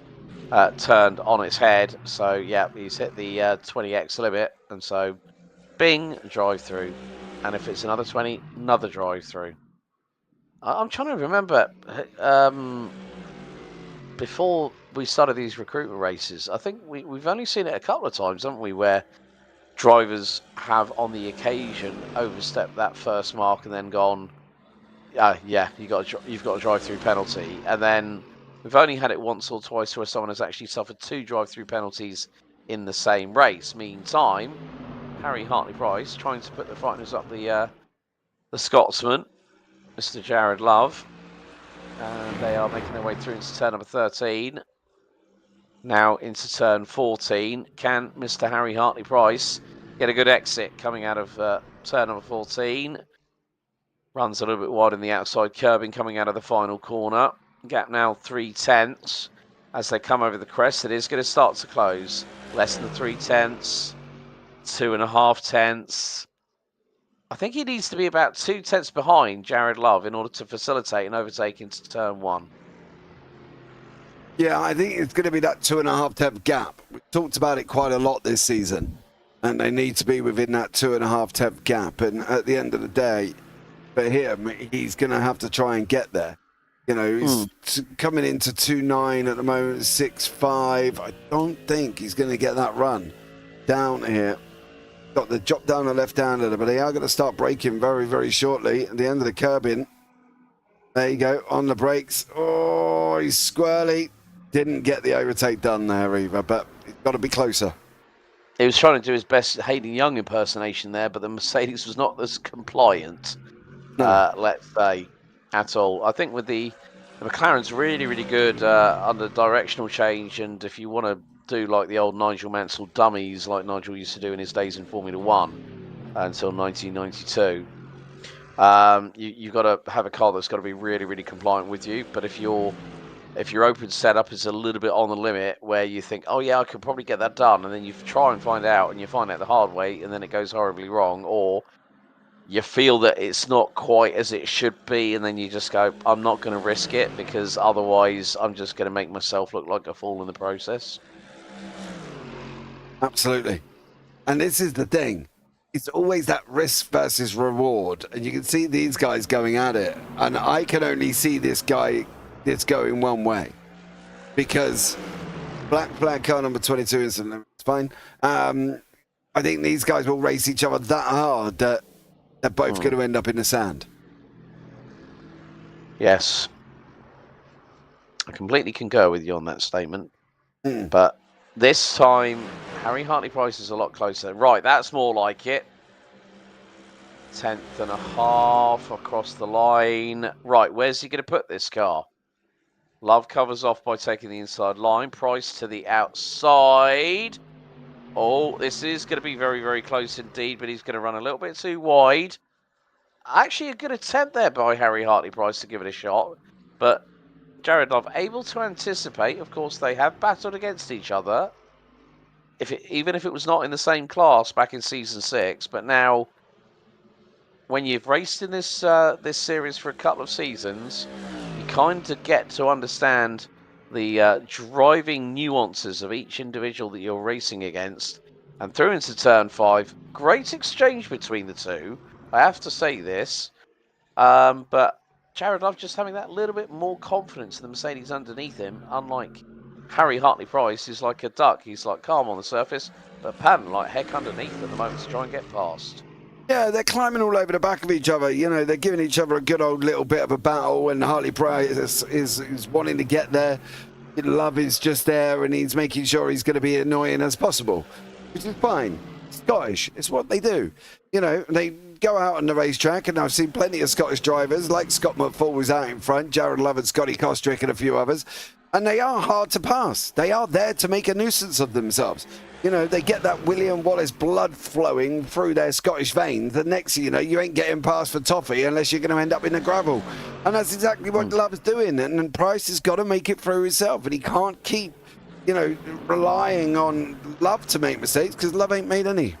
turned on its head. So yeah, he's hit the 20x limit, and so bing, drive through. And if it's another 20, another drive through. I'm trying to remember before we started these recruitment races, I think we've only seen it a couple of times, haven't we, where drivers have on the occasion overstepped that first mark and then gone, yeah, you've got a drive-through penalty. And then we've only had it once or twice where someone has actually suffered 2 drive-through penalties in the same race. Meantime, Harry Hartley Price trying to put the frighteners up the Scotsman, Mr. Jared Love. And they are making their way through into turn number 13. Now into turn 14. Can Mr. Harry Hartley Price get a good exit coming out of turn number 14? Runs a little bit wide in the outside curbing coming out of the final corner. Gap now 3/10. As they come over the crest, it is going to start to close. Less than 3/10. 2.5 I think he needs to be about 2/10 behind Jared Love in order to facilitate an overtake into turn 1. Yeah, I think it's going to be that 2.5 temp gap. We've talked about it quite a lot this season, and they need to be within that 2.5 temp gap. And at the end of the day, for him, he's going to have to try and get there. You know, he's coming into 2.9 at the moment, 6.5. I don't think he's going to get that run down here. Got the drop down the left-hander, but they are going to start braking very, very shortly at the end of the curbing. There you go, on the brakes. Oh, he's squirrely. Didn't get the overtake done there either, but he's got to be closer. He was trying to do his best Hayden Young impersonation there, but the Mercedes was not as compliant, let's say, at all. I think with the McLaren's really, really good under directional change, and if you want to do like the old Nigel Mansell dummies like Nigel used to do in his days in Formula 1 until 1992, you've got to have a car that's got to be really, really compliant with you. But if your open setup is a little bit on the limit where you think, oh yeah, I could probably get that done, and then you try and find out and you find out the hard way and then it goes horribly wrong, or you feel that it's not quite as it should be, and then you just go, I'm not going to risk it because otherwise I'm just going to make myself look like a fool in the process. Absolutely. And this is the thing. It's always that risk versus reward. And you can see these guys going at it. And I can only see this guy that's going one way. Because black flag car number 22 is fine. I think these guys will race each other that hard that they're both going to end up in the sand. Yes. I completely concur with you on that statement. Mm. But this time, Harry Hartley-Price is a lot closer. Right, that's more like it. 10th and a half across the line. Right, where's he going to put this car? Love covers off by taking the inside line. Price to the outside. Oh, this is going to be very, very close indeed, but he's going to run a little bit too wide. Actually, a good attempt there by Harry Hartley-Price to give it a shot. But Jared Love able to anticipate. Of course, they have battled against each other. Even if it was not in the same class back in season 6, but now when you've raced in this this series for a couple of seasons, you kind of get to understand the driving nuances of each individual that you're racing against. And through into turn 5, great exchange between the two. I have to say this, but Jared Love just having that little bit more confidence in the Mercedes underneath him, unlike Harry Hartley-Price, is like a duck. He's like calm on the surface, but paddling like heck underneath at the moment to try and get past. Yeah, they're climbing all over the back of each other. You know, they're giving each other a good old little bit of a battle, and Hartley-Price is wanting to get there. Love is just there, and he's making sure he's going to be annoying as possible, which is fine. Scottish, it's what they do. You know, they go out on the racetrack, and I've seen plenty of Scottish drivers, like Scott McFall was out in front, Jared Love and Scotty Kostrick and a few others, and they are hard to pass. They are there to make a nuisance of themselves. You know, they get that William Wallace blood flowing through their Scottish veins. The next thing you know, you ain't getting past for toffee unless you're going to end up in the gravel. And that's exactly what Love's doing. And Price has got to make it through himself. And he can't keep, you know, relying on Love to make mistakes, because Love ain't made any.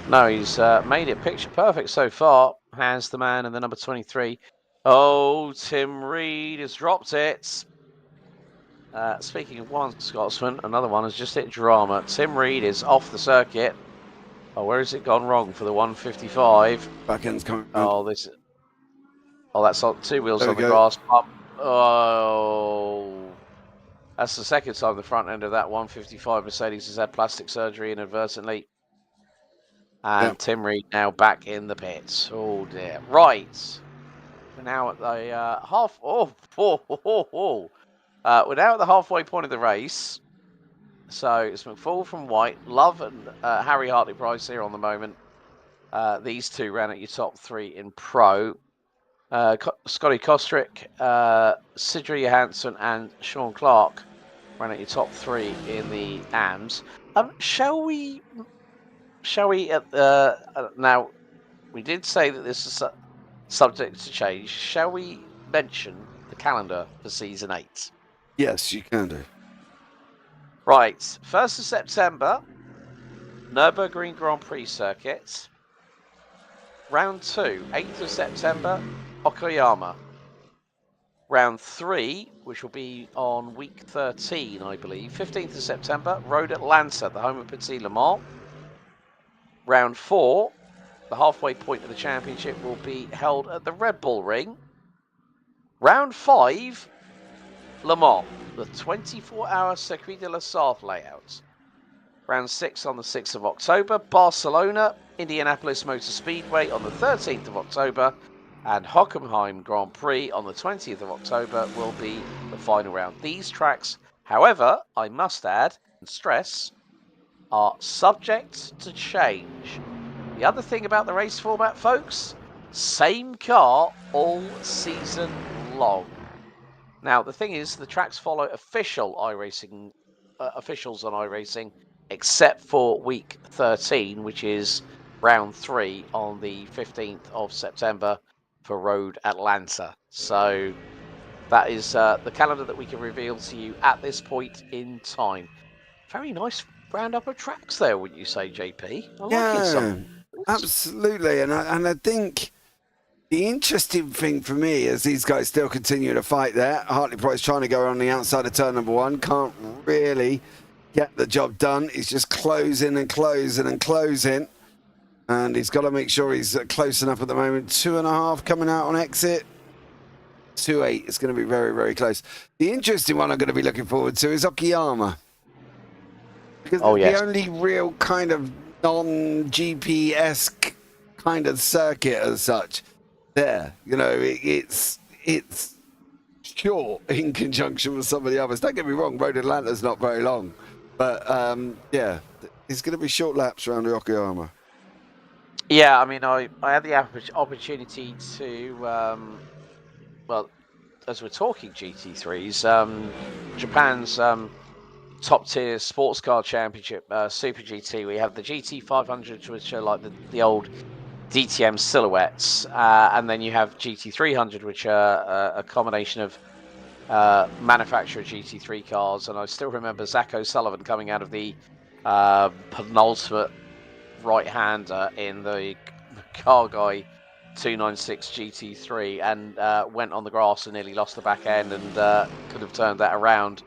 No, he's made it picture perfect so far. Has the man in the number 23. Oh, Tim Reed has dropped it. Speaking of one Scotsman, another one has just hit drama. Tim Reed is off the circuit. Oh, where has it gone wrong for the 155? Back end's coming. Oh, that's on 2 wheels There on we the go. grass pump. Oh, that's the second time the front end of that 155 Mercedes has had plastic surgery inadvertently. And Tim Reed now back in the pits. Oh dear. Right. We're now at the half. We're now at the halfway point of the race. So it's McFall from White, Love and Harry Hartley-Price here on the moment. These two ran at your top 3 in Pro. Scotty Kostrick, Sidri Johansson and Sean Clark ran at your top 3 in the AMS. Shall we now, we did say that this is subject to change. Shall we mention the calendar for season 8? Yes, you can do. Right, 1st of September, Nürburgring Grand Prix circuit. Round 2, 8th of September, Okayama. Round 3, which will be on week 13, I believe, 15th of September, Road Atlanta, the home of Petit Le Mans. Round 4, the halfway point of the championship, will be held at the Red Bull Ring. Round 5, Le Mans, the 24-hour Circuit de la Sarthe layout. Round 6 on the 6th of October, Barcelona, Indianapolis Motor Speedway on the 13th of October, and Hockenheim Grand Prix on the 20th of October will be the final round. These tracks, however, I must add and stress, are subject to change. The other thing about the race format, folks, same car all season long. Now, the thing is, the tracks follow official iRacing officials on iRacing, except for week 13, which is round 3 on the 15th of September for Road Atlanta. So that is the calendar that we can reveal to you at this point in time. Very nice roundup of tracks there, wouldn't you say, JP? I like it. Some. Absolutely. And I think the interesting thing for me is these guys still continue to fight there. Hartley-Price trying to go on the outside of turn number 1. Can't really get the job done. He's just closing and closing and closing. And he's got to make sure he's close enough at the moment. 2.5 coming out on exit. 2.8. It's going to be very, very close. The interesting one I'm going to be looking forward to is Okayama. Because it's the only real kind of non-GP-esque kind of circuit as such. There, you know, it's short in conjunction with some of the others. Don't get me wrong, Road Atlanta's not very long, but yeah, it's going to be short laps around the Yokohama. Yeah, I mean, I had the opportunity to, well, as we're talking GT3s, Japan's top tier sports car championship, Super GT. We have the GT 500, which are like the old DTM silhouettes, and then you have GT 300, which are a combination of manufacturer GT3 cars. And I still remember Zach O'Sullivan coming out of the penultimate right-hander in the Car Guy 296 GT3 and went on the grass and nearly lost the back end and could have turned that around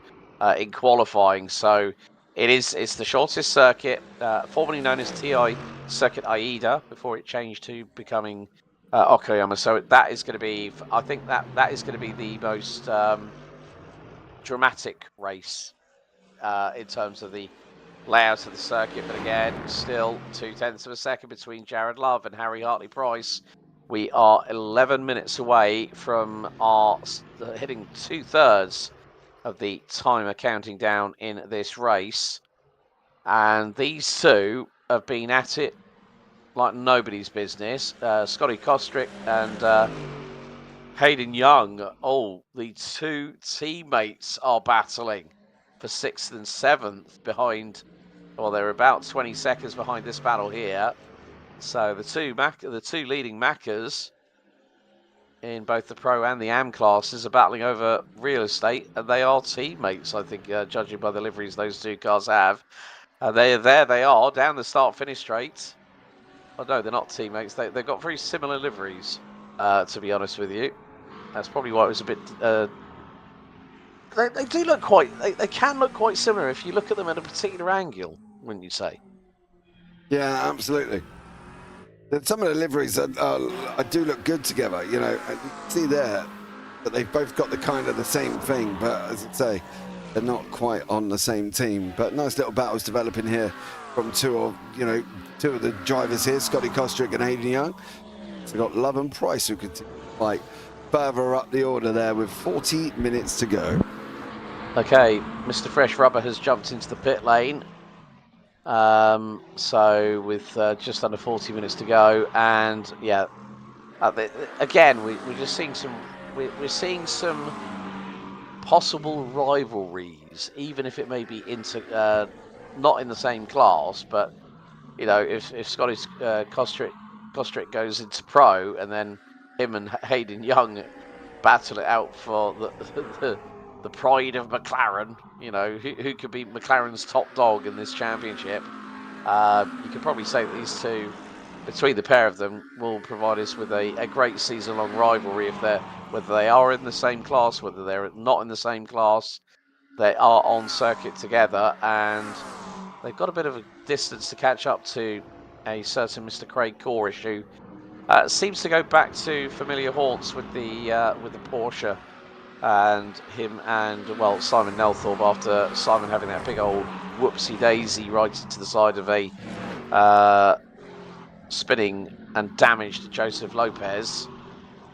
in qualifying. So it's the shortest circuit, formerly known as TI Circuit AIDA before it changed to becoming Okayama. So that is going to be, I think that is going to be the most dramatic race in terms of the layout of the circuit. But again, still 0.2 of a second between Jared Love and Harry Hartley Price. We are 11 minutes away from our hitting 2/3 of the timer counting down in this race. And these two have been at it like nobody's business. Scotty Kostrick and Hayden Young, the two teammates are battling for 6th and 7th behind. Well, they're about 20 seconds behind this battle here. So the two leading Maccas in both the Pro and the Am classes are battling over real estate, and they are teammates, I think, judging by the liveries those two cars have. There they are, down the start-finish straight. Oh, no, they're not teammates. They've got very similar liveries, to be honest with you. That's probably why it was a bit... They do look quite... They can look quite similar if you look at them at a particular angle, wouldn't you say? Yeah, absolutely. Some of the liveries do look good together. You know, you can see there that they've both got the same thing, but as I say, they're not quite on the same team. But nice little battles developing here from two of the drivers here, Scotty Kostrick and Hayden Young. So we've got Love and Price who could fight further up the order there with 40 minutes to go. Okay, Mr. Fresh Rubber has jumped into the pit lane. So with just under 40 minutes to go, and yeah, again we're just seeing we're seeing some possible rivalries, even if it may be not in the same class. But you know, if Scotty Kostrick goes into pro, and then him and Hayden Young battle it out for the pride of McLaren, you know, who could be McLaren's top dog in this championship. You could probably say that these two, between the pair of them, will provide us with a great season-long rivalry. Whether they are in the same class, whether they're not in the same class, they are on circuit together, and they've got a bit of a distance to catch up to a certain Mr. Craig Corish, who seems to go back to familiar haunts with the Porsche. And him and, well, Simon Nelthorpe, after Simon having that big old whoopsie-daisy right into the side of a spinning and damaged Joseph Lopez,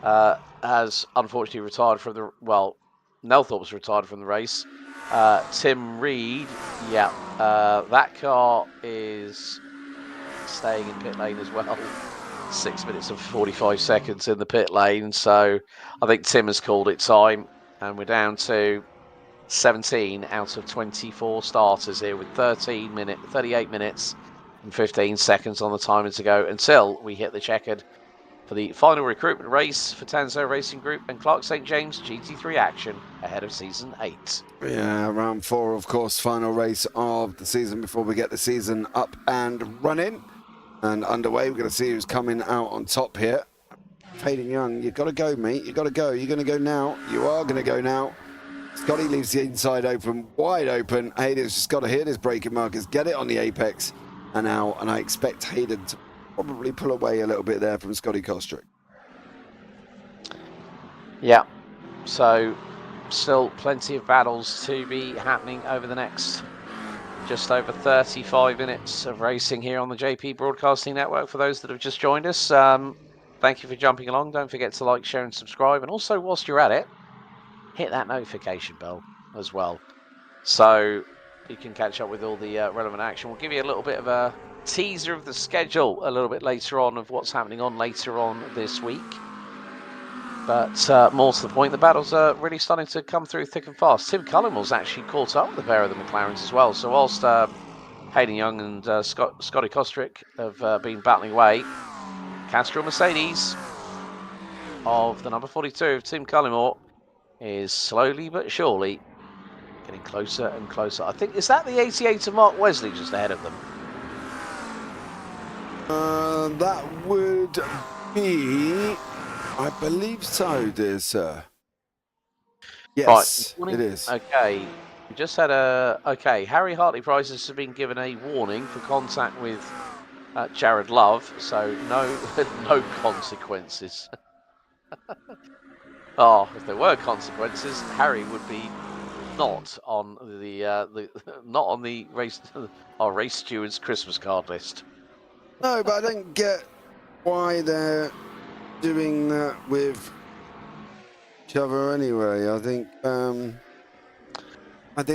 has unfortunately retired from the, well, Nelthorpe's retired from the race. Tim Reed, yeah, that car is staying in pit lane as well. 6 minutes and 45 seconds in the pit lane. So I think Tim has called it time. And we're down to 17 out of 24 starters here with 38 minutes and 15 seconds on the timer to go until we hit the checkered for the final recruitment race for Tanso Racing Group and Clark St. James GT3 action ahead of Season 8. Yeah, round 4, of course, final race of the season before we get the season up and running and underway. We're going to see who's coming out on top here. Hayden Young, you've got to go, mate. You've got to go. You're going to go now. You are going to go now. Scotty leaves the inside open, wide open. Hayden's just got to hit his braking markers, get it on the apex and out. And I expect Hayden to probably pull away a little bit there from Scotty Kostrick. Yeah. So still plenty of battles to be happening over the next just over 35 minutes of racing here on the JP Broadcasting Network. For those that have just joined us, thank you for jumping along. Don't forget to like, share and subscribe. And also, whilst you're at it, hit that notification bell as well, so you can catch up with all the relevant action. We'll give you a little bit of a teaser of the schedule a little bit later on of what's happening on later on this week. But more to the point, the battles are really starting to come through thick and fast. Tim Cullingham's actually caught up with a pair of the McLarens as well. So whilst Hayden Young and Scotty Kostrick have been battling away, Castrol Mercedes of the number 42 of Tim Cullimore is slowly but surely getting closer and closer. I think, is that the 88 of Mark Wesley just ahead of them? That would be, I believe so, dear sir. Yes, right. it is. Okay, we just had okay, Harry Hartley Prices have been given a warning for contact with Jared Love, so no consequences. Oh, if there were consequences, Harry would be not on the not on the our race stewards Christmas card list. No, but I don't get why they're doing that with each other anyway. I think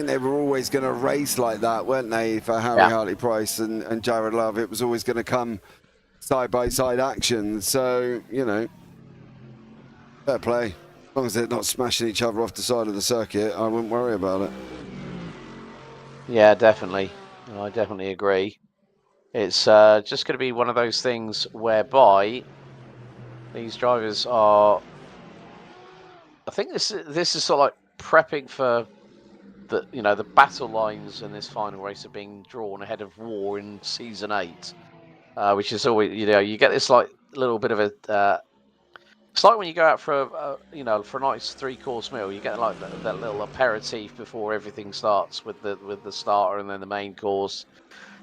they were always going to race like that, weren't they? For Harry Hartley Price and Jared Love, it was always going to come side by side action. So fair play. As long as they're not smashing each other off the side of the circuit, I wouldn't worry about it. Yeah, definitely. I definitely agree. It's just going to be one of those things whereby these drivers are. I think this is sort of like prepping for the battle lines in this final race are being drawn ahead of war in season 8, which is always you get this like little bit of a. It's like when you go out for a nice 3-course meal, you get like that little aperitif before everything starts with the starter and then the main course,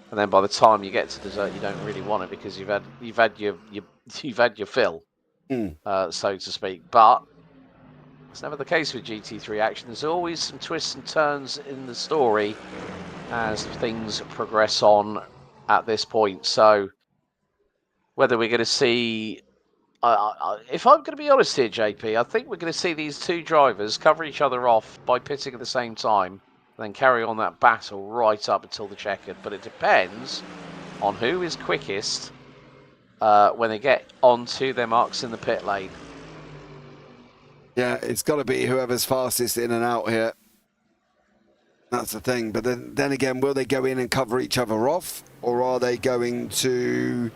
and then by the time you get to dessert, you don't really want it because you've had your fill, so to speak. But it's never the case with GT3 action. There's always some twists and turns in the story as things progress on at this point. So whether we're going to see. If I'm going to be honest here, JP, I think we're going to see these two drivers cover each other off by pitting at the same time, and then carry on that battle right up until the checkered. But it depends on who is quickest when they get onto their marks in the pit lane. Yeah, it's got to be whoever's fastest in and out here. That's the thing. But then again, will they go in and cover each other off, or are they going to?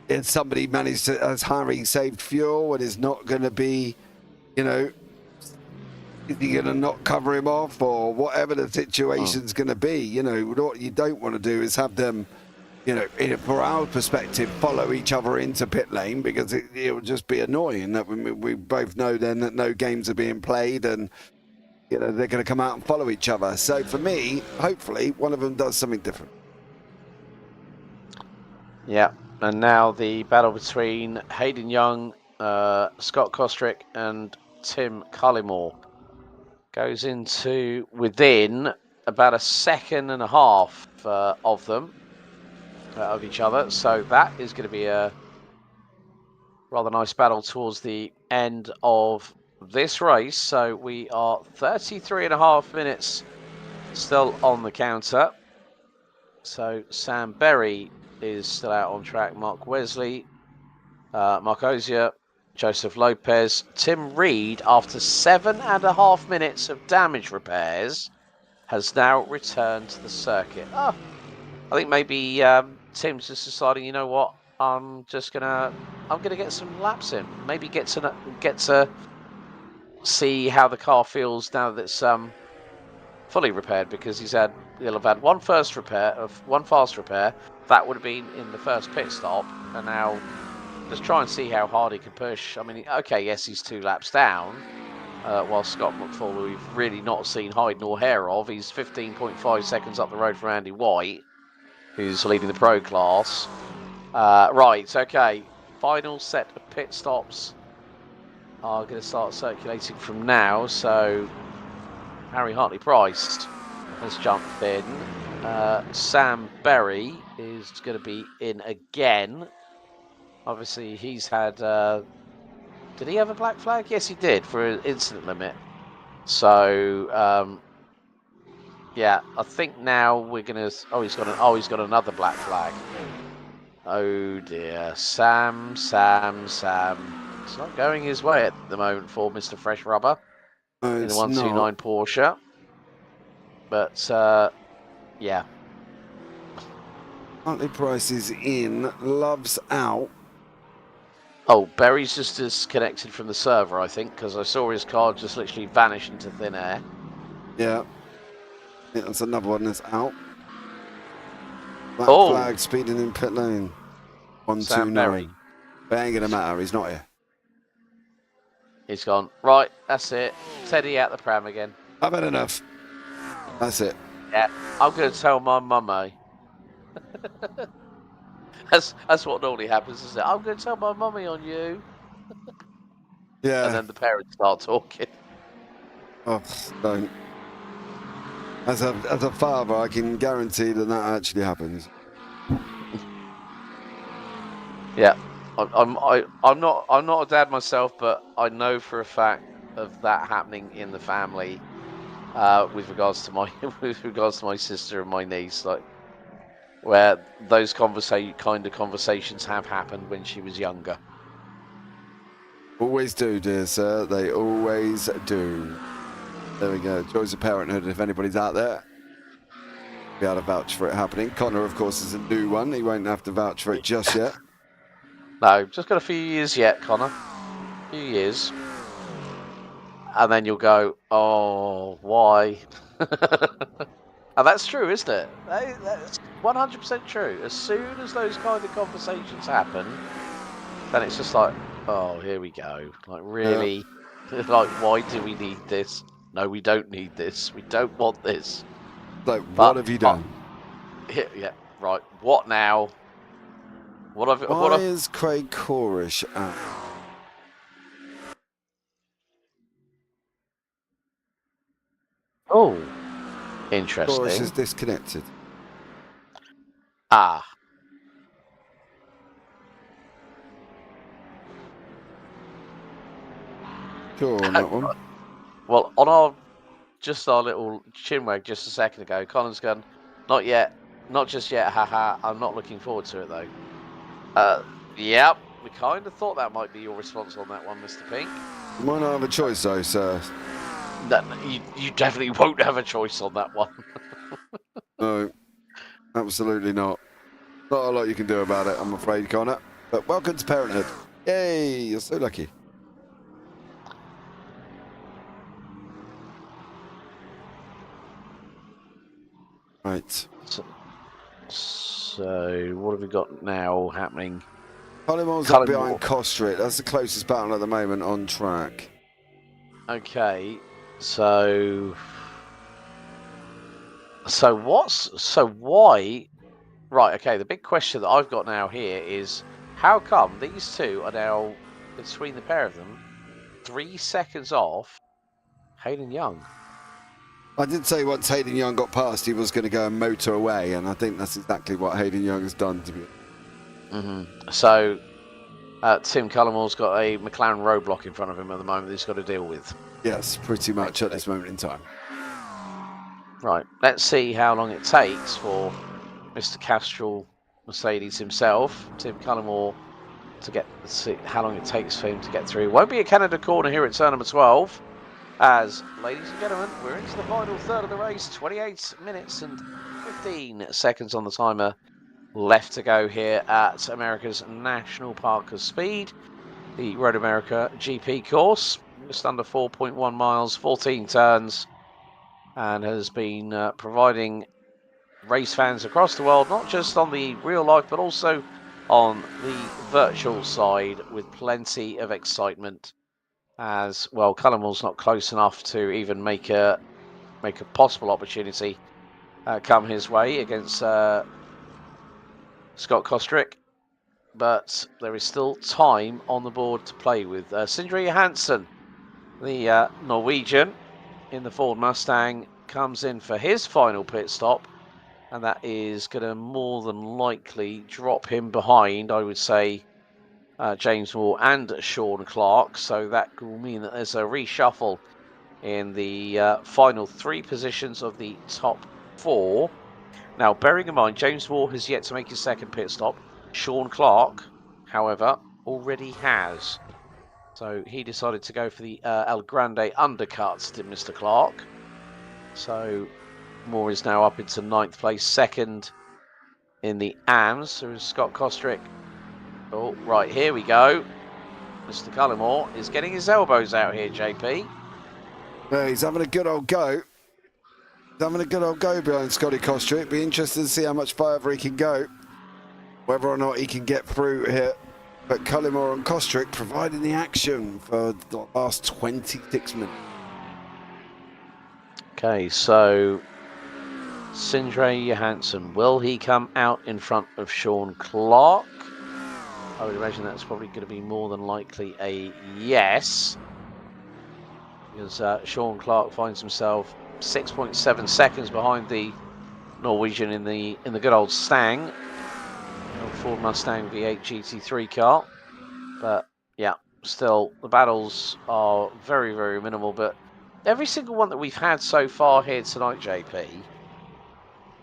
If somebody managed to, as Harry saved fuel and is not going to be, is he going to not cover him off or whatever the situation's going to be? What you don't want to do is have them, for our perspective, follow each other into pit lane because it will just be annoying. That we both know then that no games are being played and, they're going to come out and follow each other. So for me, hopefully, one of them does something different. Yeah. And now the battle between Hayden Young, Scott Kostrick, and Tim Cullimore goes into within about a second and a half of them, of each other. So that is going to be a rather nice battle towards the end of this race. So we are 33.5 minutes still on the counter. So Sam Berry is still out on track. Mark Wesley, Mark Ozier, Joseph Lopez, Tim Reed, after 7.5 minutes of damage repairs, has now returned to the circuit. I think maybe Tim's just deciding, you know what, I'm gonna get some laps in. Maybe get to see how the car feels now that it's fully repaired, because he'll have had one fast repair. That would have been in the first pit stop, and now just try and see how hard he can push. I mean, okay, yes, he's 2 laps down, while Scott McFall, who we've really not seen hide nor hair of, he's 15.5 seconds up the road from Andy White, who's leading the pro class. Right, okay, final set of pit stops are going to start circulating from now, so Harry Hartley Price has jumped in. Sam Berry is going to be in again. Obviously, he's had. Did he have a black flag? Yes, he did for an incident limit. So yeah, I think now we're gonna. Oh, he's got another black flag. Oh dear, Sam. It's not going his way at the moment for Mr. Fresh Rubber in the 129 Porsche. But yeah. Huntley Price is in. Love's out. Oh, Berry's just disconnected from the server, I think, because I saw his car just literally vanish into thin air. Yeah. That's another one that's out. Black flag speeding in pit lane. 129. But it ain't going to matter. He's not here. He's gone. Right, that's it. Teddy out the pram again. I've had enough. That's it. Yeah, I'm going to tell my mummy. That's what normally happens, isn't it? I'm going to tell my mummy on you. Yeah. And then the parents start talking. Oh, don't. As a father, I can guarantee that actually happens. Yeah, I'm not a dad myself, but I know for a fact of that happening in the family. With regards to my sister and my niece, like where those kind of conversations have happened when she was younger. Always do, dear sir. They always do. There we go. Joys of parenthood. If anybody's out there, be able to vouch for it happening. Connor, of course, is a new one. He won't have to vouch for it just yet. No, just got a few years yet, Connor. A few years. And then you'll go, oh, why? And that's true, isn't it? That's 100% true. As soon as those kind of conversations happen, then it's just like, oh, here we go. Like, really? Yeah. Like, why do we need this? No, we don't need this. We don't want this. Like, what have you done? Yeah, right. What now? Why is Craig Corish out? Oh, interesting. Corish is disconnected. Ah. Sure on that one. Well, on our little chinwag just a second ago, Colin's gone, not yet, not just yet, haha. I'm not looking forward to it though. Yep, we kind of thought that might be your response on that one, Mr. Pink. You might not have a choice though, sir. No, you definitely won't have a choice on that one. No, absolutely not. Not a lot you can do about it, I'm afraid, Connor. But welcome to parenthood. Yay, you're so lucky. Right. So what have we got now happening? Collimore's up behind Kostrick. That's the closest battle at the moment on track. Okay, so why? Right, okay, the big question that I've got now here is how come these two are now, between the pair of them, 3 seconds off Hayden Young? I did say once Hayden Young got past, he was going to go and motor away, and I think that's exactly what Hayden Young has done to me. So, Tim Cullimore's got a McLaren roadblock in front of him at the moment that he's got to deal with. Yes, pretty much at this moment in time. Right, let's see how long it takes for Mr. Castrol Mercedes himself, Tim Cullimore, let's see how long it takes for him to get through. Won't be a Canada corner here at turn number 12. As, ladies and gentlemen, we're into the final third of the race. 28 minutes and 15 seconds on the timer left to go here at America's National Park of Speed, the Road America GP course. Just under 4.1 miles, 14 turns, and has been providing race fans across the world, not just on the real life, but also on the virtual side, with plenty of excitement. As well, Cullimore's not close enough to even make a possible opportunity come his way against Scott Kostrick, but there is still time on the board to play with. Sindre Johansson, the Norwegian in the Ford Mustang, comes in for his final pit stop, and that is going to more than likely drop him behind, I would say, James Moore and Sean Clark. So that will mean that there's a reshuffle in the final 3 positions of the top 4. Now, bearing in mind, James Moore has yet to make his second pit stop. Sean Clark, however, already has. So he decided to go for the El Grande undercuts, did Mr. Clark. So Moore is now up into 9th place, second in the AMS. So is Scott Kostrick. Oh, right, here we go. Mr. Cullimore is getting his elbows out here, JP. Yeah, he's having a good old go. He's having a good old go behind Scotty Kostrick. Be interested to see how much further he can go. Whether or not he can get through here. But Cullimore and Kostrick providing the action for the last 26 minutes. Okay, so Sindre Johansson, will he come out in front of Sean Clark? I would imagine that's probably going to be more than likely a yes. Because Sean Clark finds himself 6.7 seconds behind the Norwegian in the good old Stang, the old Ford Mustang V8 GT3 car. But yeah, still the battles are very, very minimal. But every single one that we've had so far here tonight, JP,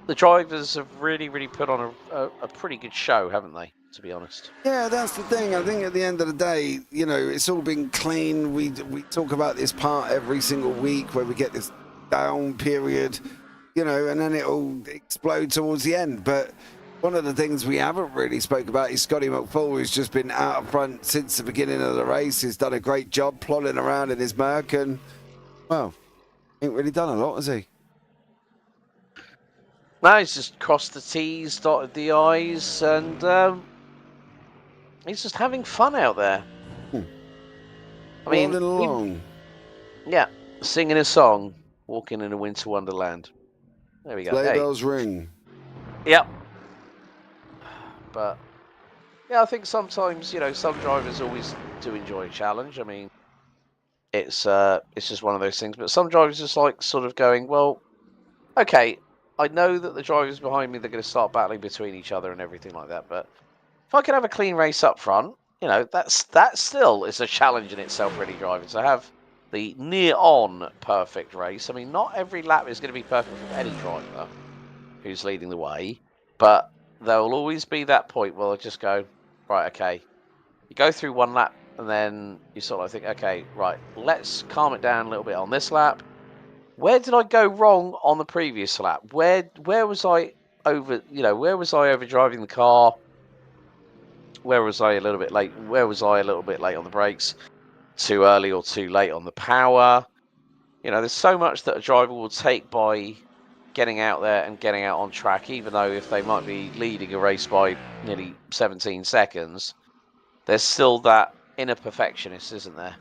the drivers have really, really put on a pretty good show, haven't they? To be honest. Yeah, that's the thing. I think at the end of the day, you know, it's all been clean. We talk about this part every single week where we get this down period, you know, and then it all explodes towards the end. But one of the things we haven't really spoke about is Scotty McFall, who's just been out front since the beginning of the race. He's done a great job plodding around in his Merc, and well, ain't really done a lot, has he? No, he's just crossed the T's, dotted the I's, and he's just having fun out there. I mean, Plodding along. Yeah, singing a song, walking in a winter wonderland. There we go. Sleigh bells ring. Yep. But yeah, I think sometimes, you know, some drivers always do enjoy a challenge. I mean, it's just one of those things. But some drivers just like sort of going, well, okay, I know that the drivers behind me, they're going to start battling between each other and everything like that. But if I can have a clean race up front, you know, that still is a challenge in itself for any driver to have the near-on perfect race. I mean, not every lap is going to be perfect for any driver who's leading the way, but there will always be that point where they'll just go, right, okay, you go through one lap and then you sort of think, okay, right, let's calm it down a little bit on this lap. Where did I go wrong on the previous lap? Where was I over, you know, where was I over driving the car? Where was I a little bit late? Where was I a little bit late on the brakes? Too early or too late on the power? You know, there's so much that a driver will take by getting out there and getting out on track, even though if they might be leading a race by nearly 17 seconds, there's still that inner perfectionist, isn't there?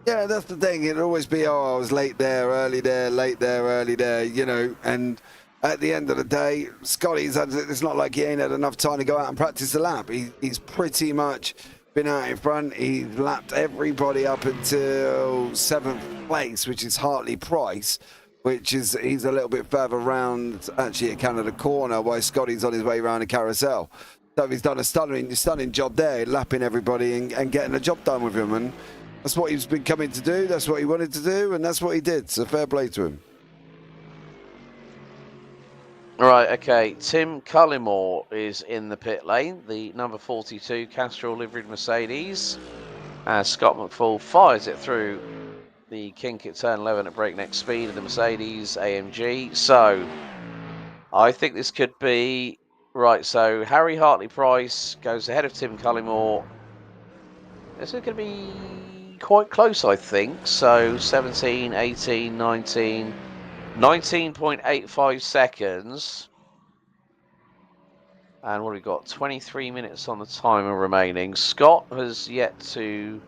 Yeah, that's the thing. It'll always be, oh, I was late there, early there, late there, early there, you know, and at the end of the day, Scotty's had, it's not like he ain't had enough time to go out and practice the lap. He's pretty much been out in front. He's lapped everybody up until 7th place, which is Hartley Price, which is, he's a little bit further round actually at Canada Corner, while Scotty's on his way around the carousel. So he's done a stunning job there, lapping everybody and getting the job done with him. And that's what he's been coming to do. That's what he wanted to do, and that's what he did. So fair play to him. Right, okay. Tim Cullimore is in the pit lane, the number 42 Castrol liveried Mercedes. As Scott McFall fires it through the kink at turn 11 at breakneck speed of the Mercedes AMG. So I think this could be right. So Harry Hartley Price goes ahead of Tim Cullimore. This is going to be quite close, I think. So 17, 18, 19, 19.85 seconds. And what have we got? 23 minutes on the timer remaining. Scott has yet to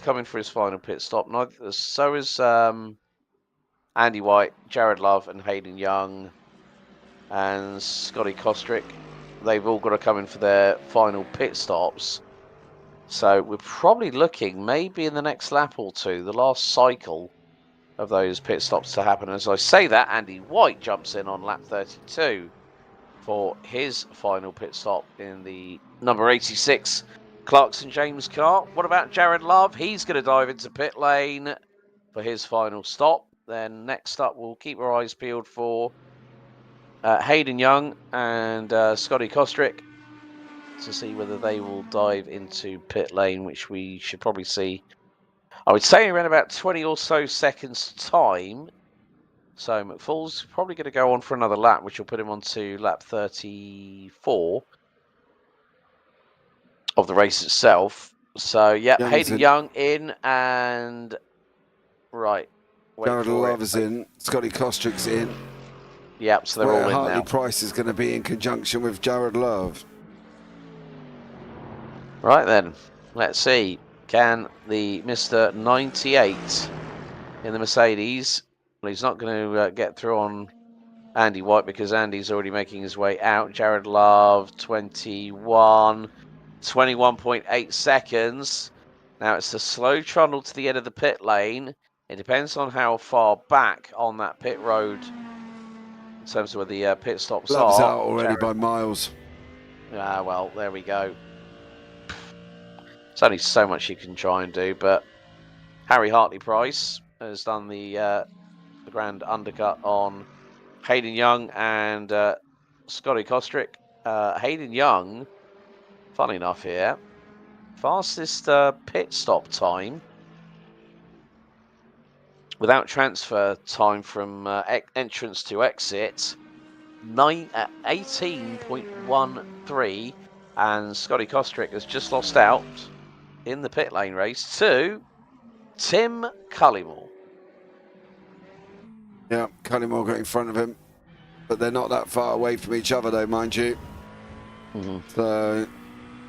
come in for his final pit stop. So is Andy White, Jared Love, and Hayden Young, and Scotty Kostrick. They've all got to come in for their final pit stops. So we're probably looking maybe in the next lap or two, the last cycle of those pit stops to happen. As I say that, Andy White jumps in on lap 32 for his final pit stop in the number 86 Clarkson James car. What about Jared Love? He's going to dive into pit lane. for his final stop. Then next up, we'll keep our eyes peeled for Hayden Young and Scotty Kostrick to see whether they will dive into pit lane, which we should probably see, I would say, around about 20 or so seconds time. So McFall's probably going to go on for another lap, which will put him on to lap 34 of the race itself. So, yeah, Hayden Young in and... Right. Jared Love's in. Scotty Kostrick's in. Yep, so they're all in now. Hartley Price is going to be in conjunction with Jared Love. Right then, let's see. Can the Mr. 98 in the Mercedes... Well, he's not going to get through on Andy White because Andy's already making his way out. Jared Love, 21.8 seconds. Now, it's a slow trundle to the end of the pit lane. It depends on how far back on that pit road in terms of where the pit stops Love's are. out already by miles. Ah, well, there we go. There's only so much you can try and do, but Harry Hartley Price has done the grand undercut on Hayden Young and Scotty Kostrick. Hayden Young, funny enough here, fastest pit stop time without transfer time from entrance to exit, 18.13, and Scotty Kostrick has just lost out in the pit lane race to Tim Cullymore. Yeah, Cullymore got in front of him, but they're not that far away from each other though, mind you. So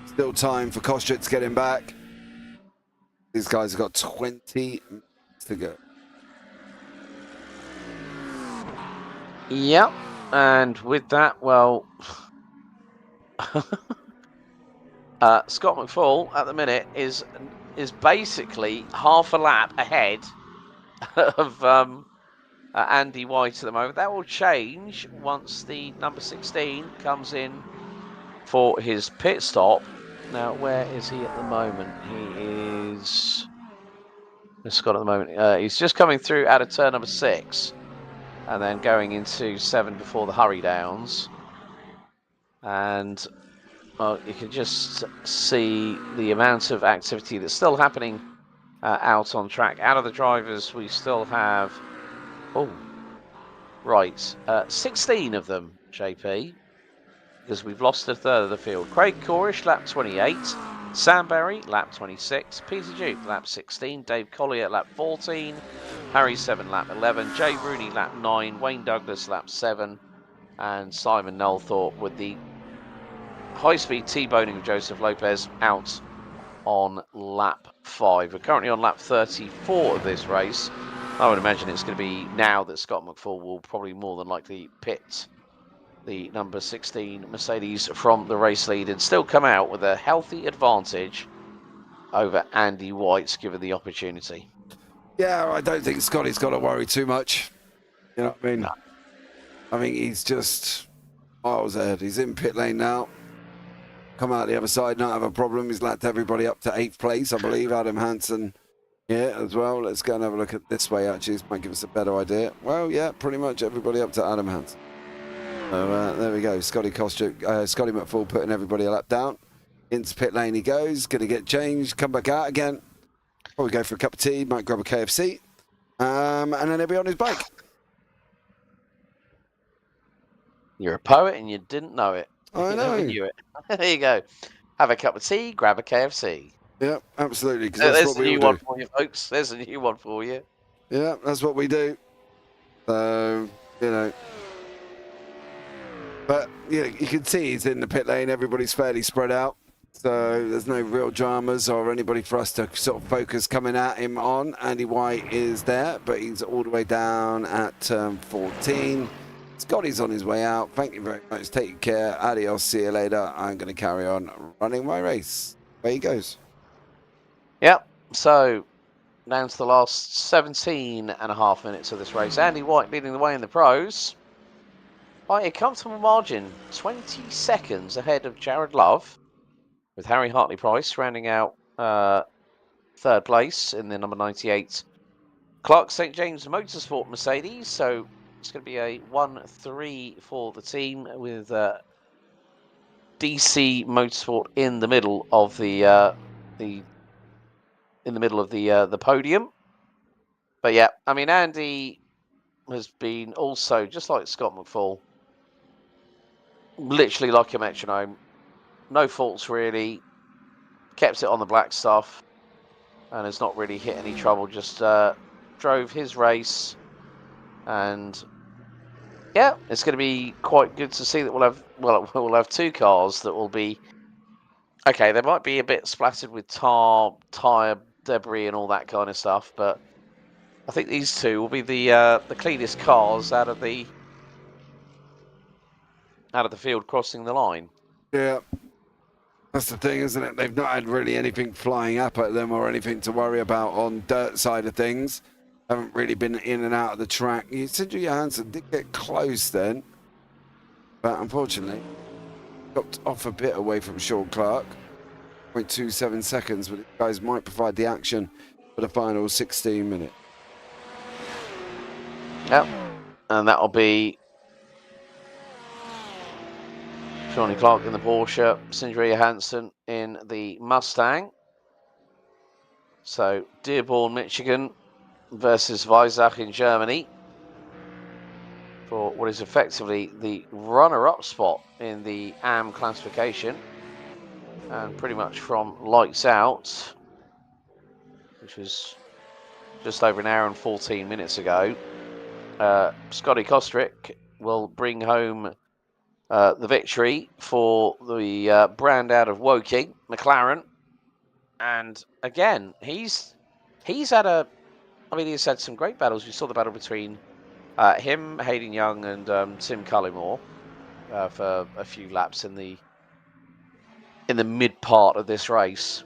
still time for Kostrick to get him back. These guys have got 20 minutes to go. Yep, and with that, well, Scott McFall at the minute is basically half a lap ahead of Andy White at the moment. That will change once the number 16 comes in for his pit stop. Now, where is he at the moment? He is... Scott at the moment. He's just coming through out of turn number 6 and then going into 7 before the hurry downs. And you can just see the amount of activity that's still happening out on track. Out of the drivers, we still have... Oh, right. 16 of them, JP, because we've lost a third of the field. Craig Corish, lap 28. Sam Berry, lap 26. Peter Duke, lap 16. Dave Collier, lap 14. Harry 7, lap 11. Jay Rooney, lap 9. Wayne Douglas, lap 7. And Simon Nelthorpe with the high-speed T-boning of Joseph Lopez out on lap 5. We're currently on lap 34 of this race. I would imagine it's going to be now that Scott McFall will probably more than likely pit the number 16 Mercedes from the race lead and still come out with a healthy advantage over Andy White, given the opportunity. Yeah, I don't think Scotty's got to worry too much. You know what I mean? No. I think he's just miles ahead. He's in pit lane now. Come out the other side, not have a problem. He's lapped everybody up to 8th place, I believe. Adam Hansen, yeah, as well. Let's go and have a look at this way, actually. This might give us a better idea. Well, yeah, pretty much everybody up to Adam Hansen. So there we go. Scotty Kostrick, Scotty McFall putting everybody a lap down. Into pit lane he goes. Going to get changed. Come back out again. Probably go for a cup of tea. Might grab a KFC. And then he'll be on his bike. You're a poet and you didn't know it. I know. You knew it. There you go. Have a cup of tea. Grab a KFC. Yeah, absolutely. There's a new one for you, folks. There's a new one for you. Yeah, that's what we do. So, you know. But you can see he's in the pit lane. Everybody's fairly spread out. So there's no real dramas or anybody for us to sort of focus coming at him on. Andy White is there, but he's all the way down at turn 14. Scotty's on his way out. Thank you very much. Take care. Adios. See you later. I'm going to carry on running my race. There he goes. Yep. So down to the last 17.5 minutes of this race. Andy White leading the way in the pros by a comfortable margin, 20 seconds ahead of Jared Love, with Harry Hartley Price rounding out third place in the number 98 Clark St. James Motorsport Mercedes. So it's going to be a 1-3 for the team with DC Motorsport in the middle of the podium. But yeah, I mean, Andy has been also, just like Scott McFall, literally like a metronome. No faults really. Kept it on the black stuff and has not really hit any trouble. Just drove his race. And yeah, it's going to be quite good to see that we'll have two cars that will be, okay, they might be a bit splattered with tar, tyre debris and all that kind of stuff, but I think these two will be the cleanest cars out of the field crossing the line. Yeah. That's the thing, isn't it? They've not had really anything flying up at them or anything to worry about on dirt side of things. Haven't really been in and out of the track. Sindri Johansson did get close then, but unfortunately got off a bit away from Sean Clark. 0.27 seconds, but these guys might provide the action for the final 16 minutes. Yep, and that'll be Shawnee Clark in the Porsche, Sindri Johansson in the Mustang. So Dearborn, Michigan versus Weissach in Germany for what is effectively the runner-up spot in the AM classification. And pretty much from lights out, which was just over an hour and 14 minutes ago, Scotty Kostrick will bring home the victory for the brand out of Woking, McLaren. And again, he's had he's had some great battles. We saw the battle between him, Hayden Young, and Tim Cullimore for a few laps in the mid part of this race.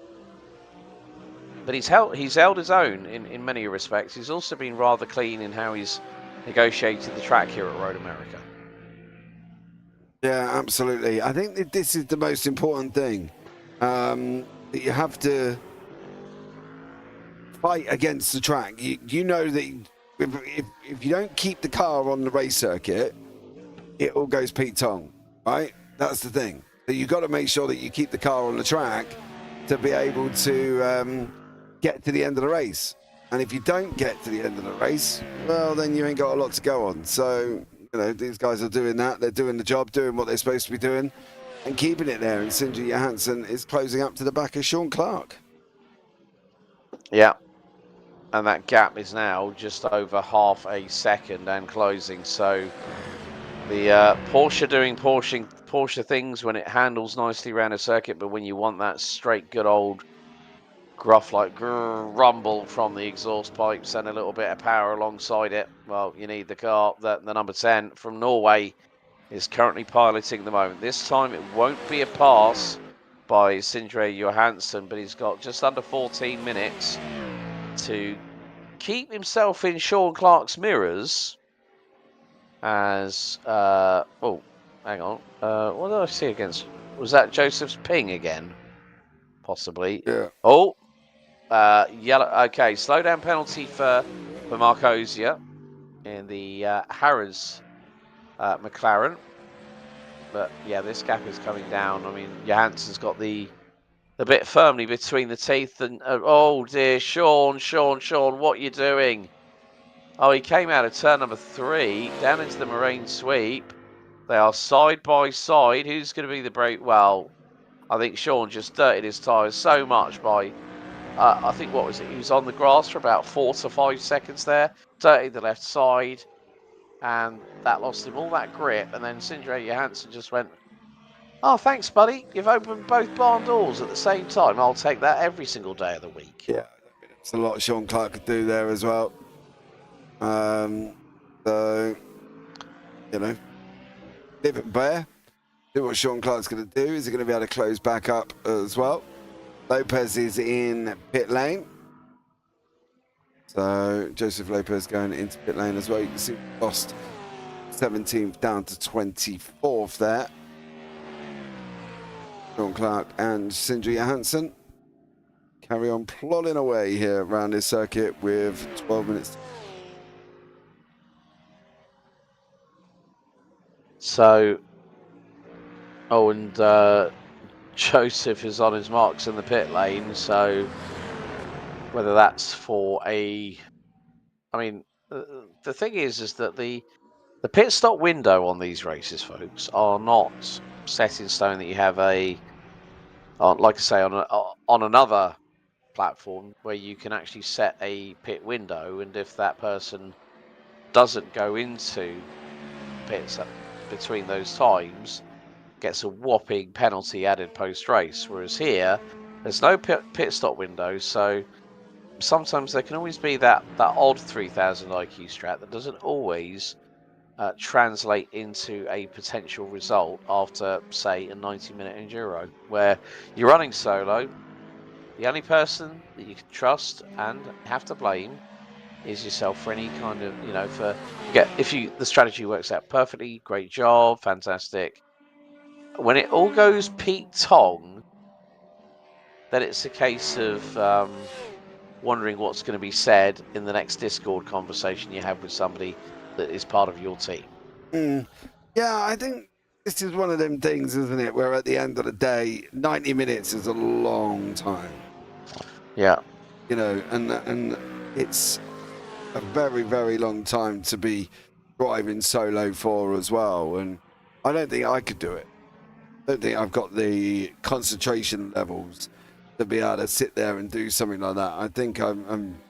But he's held his own in many respects. He's also been rather clean in how he's negotiated the track here at Road America. Yeah, absolutely. I think that this is the most important thing. That you have to fight against the track. You know that if you don't keep the car on the race circuit, it all goes Pete Tong, right? That's the thing. That you've got to make sure that you keep the car on the track to be able to get to the end of the race. And if you don't get to the end of the race, well, then you ain't got a lot to go on. So, you know, these guys are doing that. They're doing the job, doing what they're supposed to be doing, and keeping it there. And Sindri Johansson is closing up to the back of Sean Clark. Yeah. And that gap is now just over half a second and closing. So the Porsche doing Porsche things when it handles nicely around a circuit, but when you want that straight good old gruff like grrr, rumble from the exhaust pipes and a little bit of power alongside it, well, you need the car. The number 10 from Norway is currently piloting at the moment. This time it won't be a pass by Sindri Johansson, but he's got just under 14 minutes to keep himself in Sean Clark's mirrors as oh, hang on, what did I see against? Was that Joseph's ping again? Possibly. Yeah. Oh, yellow. Okay, slow down penalty for Mark Ozier in the Harris McLaren. But yeah, this gap is coming down. I mean, Johansson's got the bit firmly between the teeth, and oh dear, Sean, what are you doing? Oh, he came out of turn number 3 down into the Marine sweep. They are side by side. Who's going to be the brake? Well, I think Sean just dirtied his tyres so much by, I think, what was it? He was on the grass for about 4 to 5 seconds there. Dirtied the left side, and that lost him all that grip. And then Sindri Johansson just went, oh, thanks, buddy. You've opened both barn doors at the same time. I'll take that every single day of the week. Yeah, it's a lot Sean Clark could do there as well. So, you know, live and bear. See what Sean Clark's going to do. Is he going to be able to close back up as well? Lopez is in pit lane. So Joseph Lopez going into pit lane as well. You can see lost 17th down to 24th there. Sean Clark and Sindri Johansson carry on plodding away here around this circuit with 12 minutes. So, and Joseph is on his marks in the pit lane. So, whether that's for I mean, the thing is that the pit stop window on these races, folks, are not set in stone that you have like I say, on another platform where you can actually set a pit window, and if that person doesn't go into pits between those times, gets a whopping penalty added post race. Whereas here, there's no pit stop window, so sometimes there can always be that odd 3000 IQ strat that doesn't always translate into a potential result after, say, a 90-minute enduro, where you're running solo. The only person that you can trust and have to blame is yourself for any kind of, the strategy works out perfectly, great job, fantastic. When it all goes Pete Tong, then it's a case of wondering what's going to be said in the next Discord conversation you have with somebody that is part of your team. Yeah, I think this is one of them things, isn't it, where at the end of the day, 90 minutes is a long time. Yeah. You know, and it's a very, very long time to be driving solo for as well. And I don't think I could do it. I don't think I've got the concentration levels to be able to sit there and do something like that. I think I'm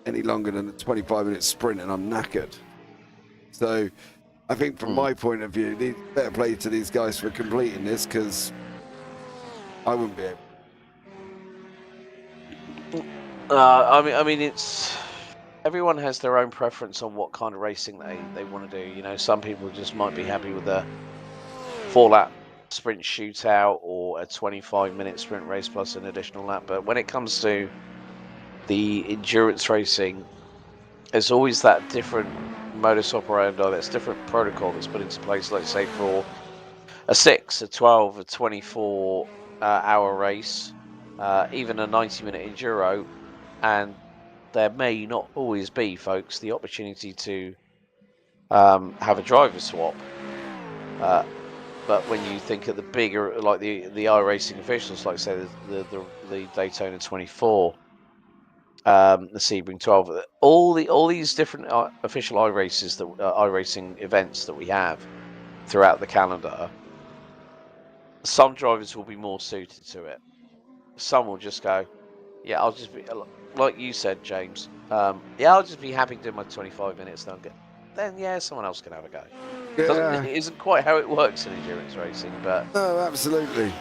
any longer than a 25-minute sprint and I'm knackered. So I think from my point of view, better play to these guys for completing this, because I wouldn't be able. I mean, it's everyone has their own preference on what kind of racing they want to do. You know, some people just might be happy with a 4-lap sprint shootout or a 25-minute sprint race plus an additional lap. But when it comes to the endurance racing, there's always that different modus operandi, that's different protocol that's put into place. Let's say for a 6, a 12, a 24 hour race, even a 90-minute enduro, and there may not always be, folks, the opportunity to have a driver swap. But when you think of the bigger, like the iRacing officials, like say the Daytona 24, the Sebring 12, all these different official iRaces, iRacing events that we have throughout the calendar, some drivers will be more suited to it. Some will just go, yeah, I'll just be like you said, James. Yeah, I'll just be happy doing my 25 minutes. Then yeah, someone else can have a go. Yeah. It isn't quite how it works in endurance racing, but No, absolutely.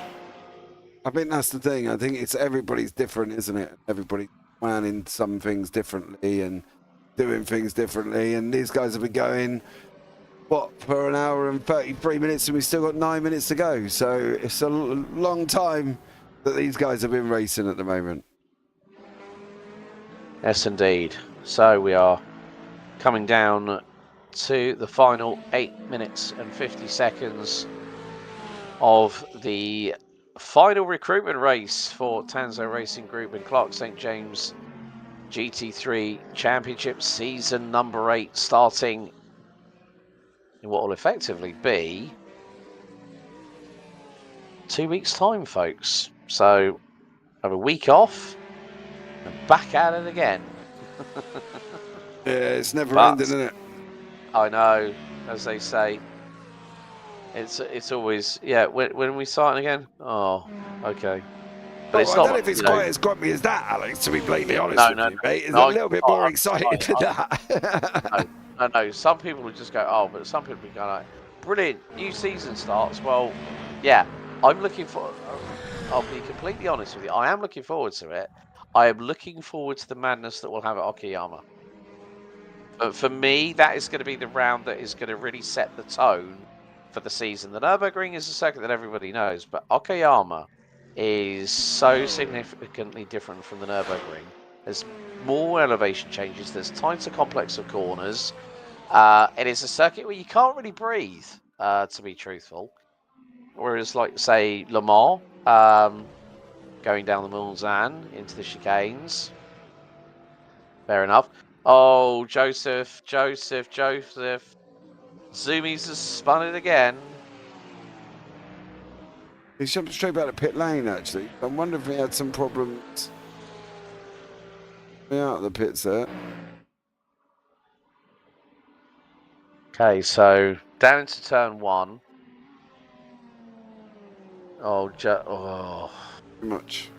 I think that's the thing. I think it's everybody's different, isn't it? Everybody's planning some things differently and doing things differently. And these guys have been going, for an hour and 33 minutes, and we've still got 9 minutes to go. So it's a long time that these guys have been racing at the moment. Yes, indeed. So we are coming down to the final 8 minutes and 50 seconds of the final recruitment race for Tanso Racing Group and Clark St. James GT3 Championship season number 8, starting in what will effectively be 2 weeks' time, folks. So have a week off and back at it again. Yeah, it's never ending, isn't it? I know, as they say, it's always, yeah. When we start again, oh, okay. But it's I not. don't know if it's quite as grumpy as that, Alex. To be blatantly honest with you, mate, it's a little bit more excited than that. No. Some people would just go, oh, but some people would go like, brilliant, new season starts. Well, yeah, I'm looking for. I'll be completely honest with you. I am looking forward to it. I am looking forward to the madness that we'll have at Okayama. For me, that is going to be the round that is going to really set the tone for the season. The Nürburgring is a circuit that everybody knows, but Okayama is so significantly different from the Nürburgring. There's more elevation changes. There's tighter complex of corners. It is a circuit where you can't really breathe, to be truthful. Whereas, like, say, Le Mans, going down the Mulsanne into the chicanes. Fair enough. Oh, Joseph. Zoomies has spun it again. He jumped straight back to pit lane, actually. I wonder if he had some problems out of the pits there. Okay, so down into turn 1. Oh, Too much.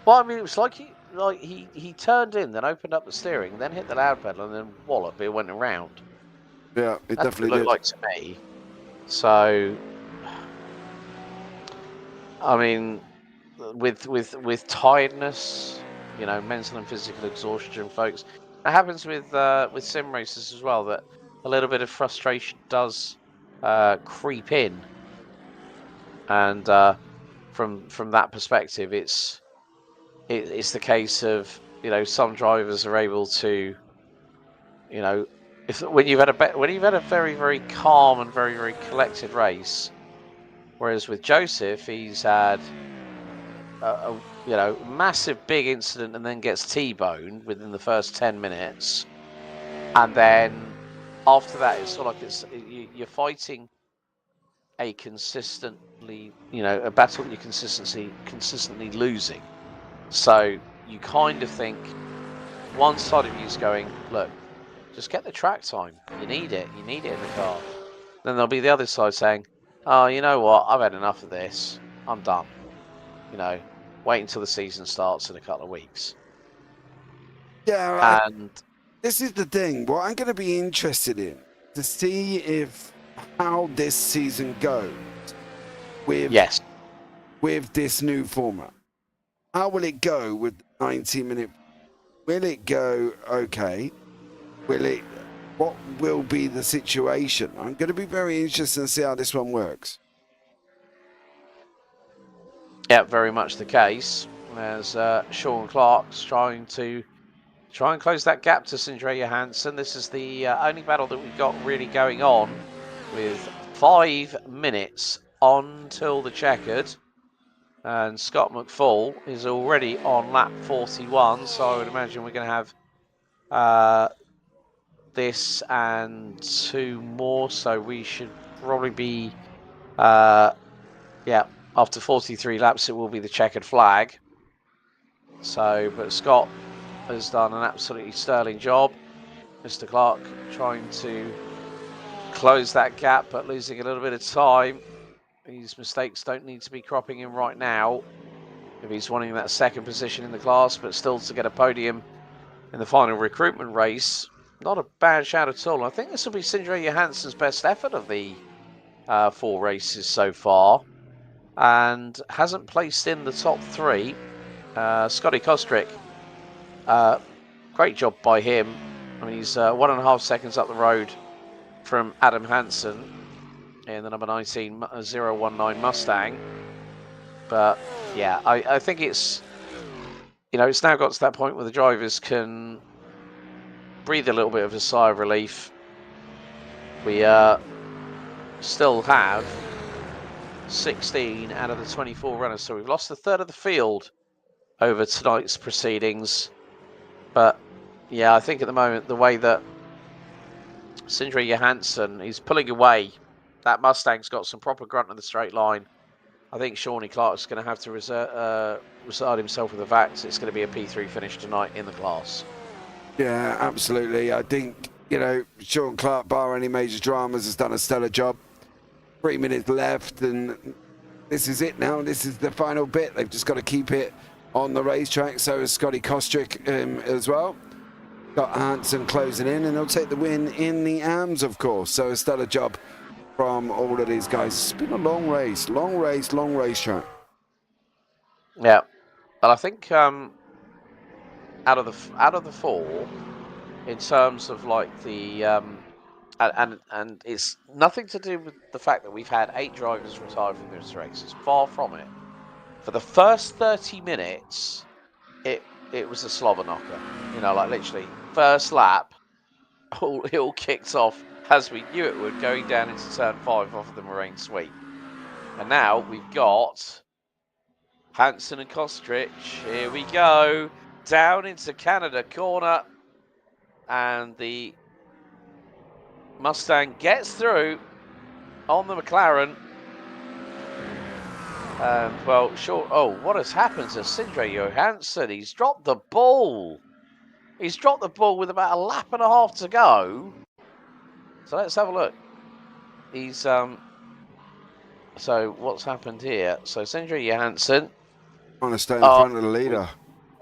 Well, I mean, it was like he turned in, then opened up the steering, then hit the loud pedal, and then wallop, it went around. Yeah, it That's definitely what it did. looked like to me. So, I mean, with tiredness, you know, mental and physical exhaustion, folks. It happens with sim races as well, that a little bit of frustration does creep in, and from that perspective, it's the case of, you know, some drivers are able to, you know, when you've had a very, very calm and very, very collected race, whereas with Joseph, he's had a you know, massive big incident and then gets T-boned within the first 10 minutes, and then after that it's sort of like you're fighting a consistently, you know, a battle that you're consistently losing. So you kind of think one side of you is going, look, just get the track time. You need it in the car. Then there'll be the other side saying, oh, you know what? I've had enough of this. I'm done. You know, wait until the season starts in a couple of weeks. Yeah, And this is the thing. What I'm going to be interested in to see if how this season goes with this new format. How will it go with 90-minute? Will it go okay? What will be the situation? I'm going to be very interested to see how this one works. yeah, very much the case. As Sean Clark's trying to close that gap to Sindre Johansson. This is the only battle that we've got really going on, with 5 minutes until the checkered. And Scott McFall is already on lap 41, so I would imagine we're going to have this and 2 more, so we should probably be, yeah, after 43 laps it will be the checkered flag. So, but Scott has done an absolutely sterling job. Mr. Clark trying to close that gap, but losing a little bit of time. These mistakes don't need to be cropping in right now if he's wanting that second position in the class, but still to get a podium in the final recruitment race. Not a bad shout at all. I think this will be Sindre Johansson's best effort of the 4 races so far, and hasn't placed in the top 3. Scotty Kostrick, great job by him. I mean, he's 1.5 seconds up the road from Adam Hansen in the number 19 019 Mustang. But yeah, I think it's, you know, it's now got to that point where the drivers can breathe a little bit of a sigh of relief. We still have 16 out of the 24 runners, so we've lost a third of the field over tonight's proceedings. But yeah, I think at the moment the way that Sindre Johansson is pulling away, that Mustang's got some proper grunt in the straight line. I think Shawnee Clark's going to have to reside himself with the fact it's going to be a P3 finish tonight in the class. Yeah, absolutely. I think, you know, Sean Clark, bar any major dramas, has done a stellar job. 3 minutes left, and this is it now. This is the final bit. They've just got to keep it on the racetrack. So is Scotty Kostrick as well. Got Hansen closing in, and they'll take the win in the AMS, of course. So a stellar job from all of these guys. It's been a long racetrack. Yeah, but I think out of the 4, in terms of like the and it's nothing to do with the fact that we've had 8 drivers retire from this race. It's far from it. For the first 30 minutes, it was a slobber knocker. You know, like literally first lap, it all kicked off as we knew it would, going down into turn 5 off of the Marine Sweep. And now we've got Hansen and Kostrich, here we go. Down into Canada corner. And the Mustang gets through on the McLaren. And, well, sure. Oh, what has happened to Sindre Johansson? He's dropped the ball. He's dropped the ball with about a lap and a half to go. So let's have a look. He's, so what's happened here? So Sindre Johansson. Trying to stay in front of the leader.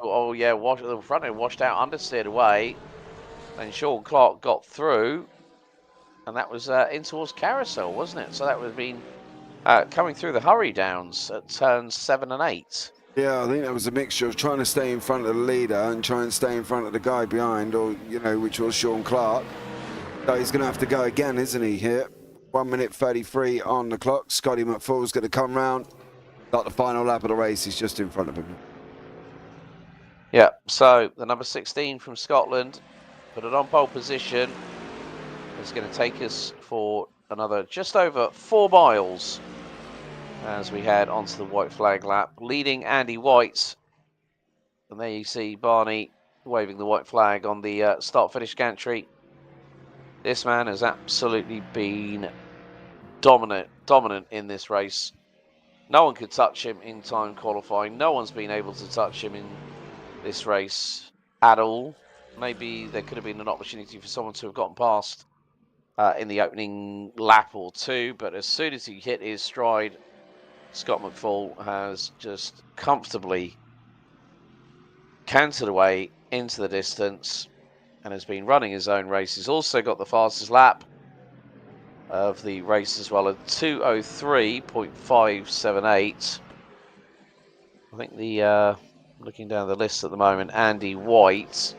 Oh, yeah, the front end washed out, understeered away. And Sean Clark got through. And that was in towards Carousel, wasn't it? So that would have been coming through the hurry downs at turns 7 and 8. Yeah, I think that was a mixture of trying to stay in front of the leader and try and stay in front of the guy behind, or, you know, which was Sean Clark. So he's going to have to go again, isn't he, here? 1 minute 33 on the clock. Scotty McFall's going to come round. Got the final lap of the race. He's just in front of him. Yeah, so the number 16 from Scotland, put it on pole position. It's going to take us for another just over 4 miles as we head onto the white flag lap, leading Andy White. And there you see Barney waving the white flag on the start-finish gantry. This man has absolutely been dominant in this race. No one could touch him in time qualifying. No one's been able to touch him in this race at all. Maybe there could have been an opportunity for someone to have gotten past in the opening lap or two, but as soon as he hit his stride, Scott McFall has just comfortably cantered away into the distance and has been running his own race. He's also got the fastest lap of the race as well at 2:03.578. I think the looking down the list at the moment, Andy White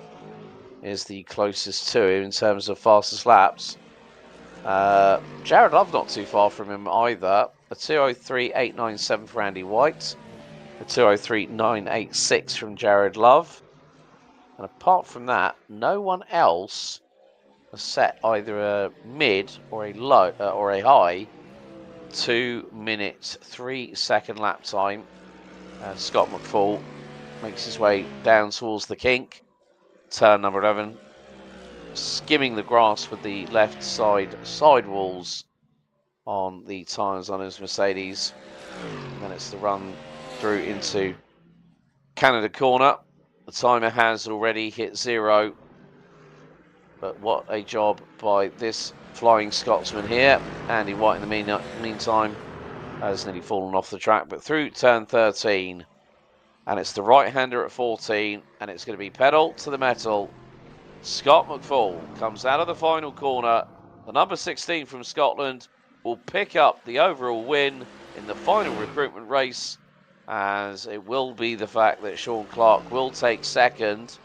is the closest to him in terms of fastest laps. Jared Love not too far from him either. A 2:03.897 for Andy White. A 2:03.986 from Jared Love. And apart from that, no one else has set either a mid or a low or a high 2 minutes 3 second lap time. Scott McFall makes his way down towards the kink, turn number 11, skimming the grass with the left side sidewalls on the tyres on his Mercedes. And then it's the run through into Canada corner. The timer has already hit 0. But what a job by this flying Scotsman here. Andy White in the meantime has nearly fallen off the track, but through turn 13. And it's the right-hander at 14, and it's going to be pedal to the metal. Scott McFall comes out of the final corner. The number 16 from Scotland will pick up the overall win in the final recruitment race, as it will be the fact that Sean Clark will take second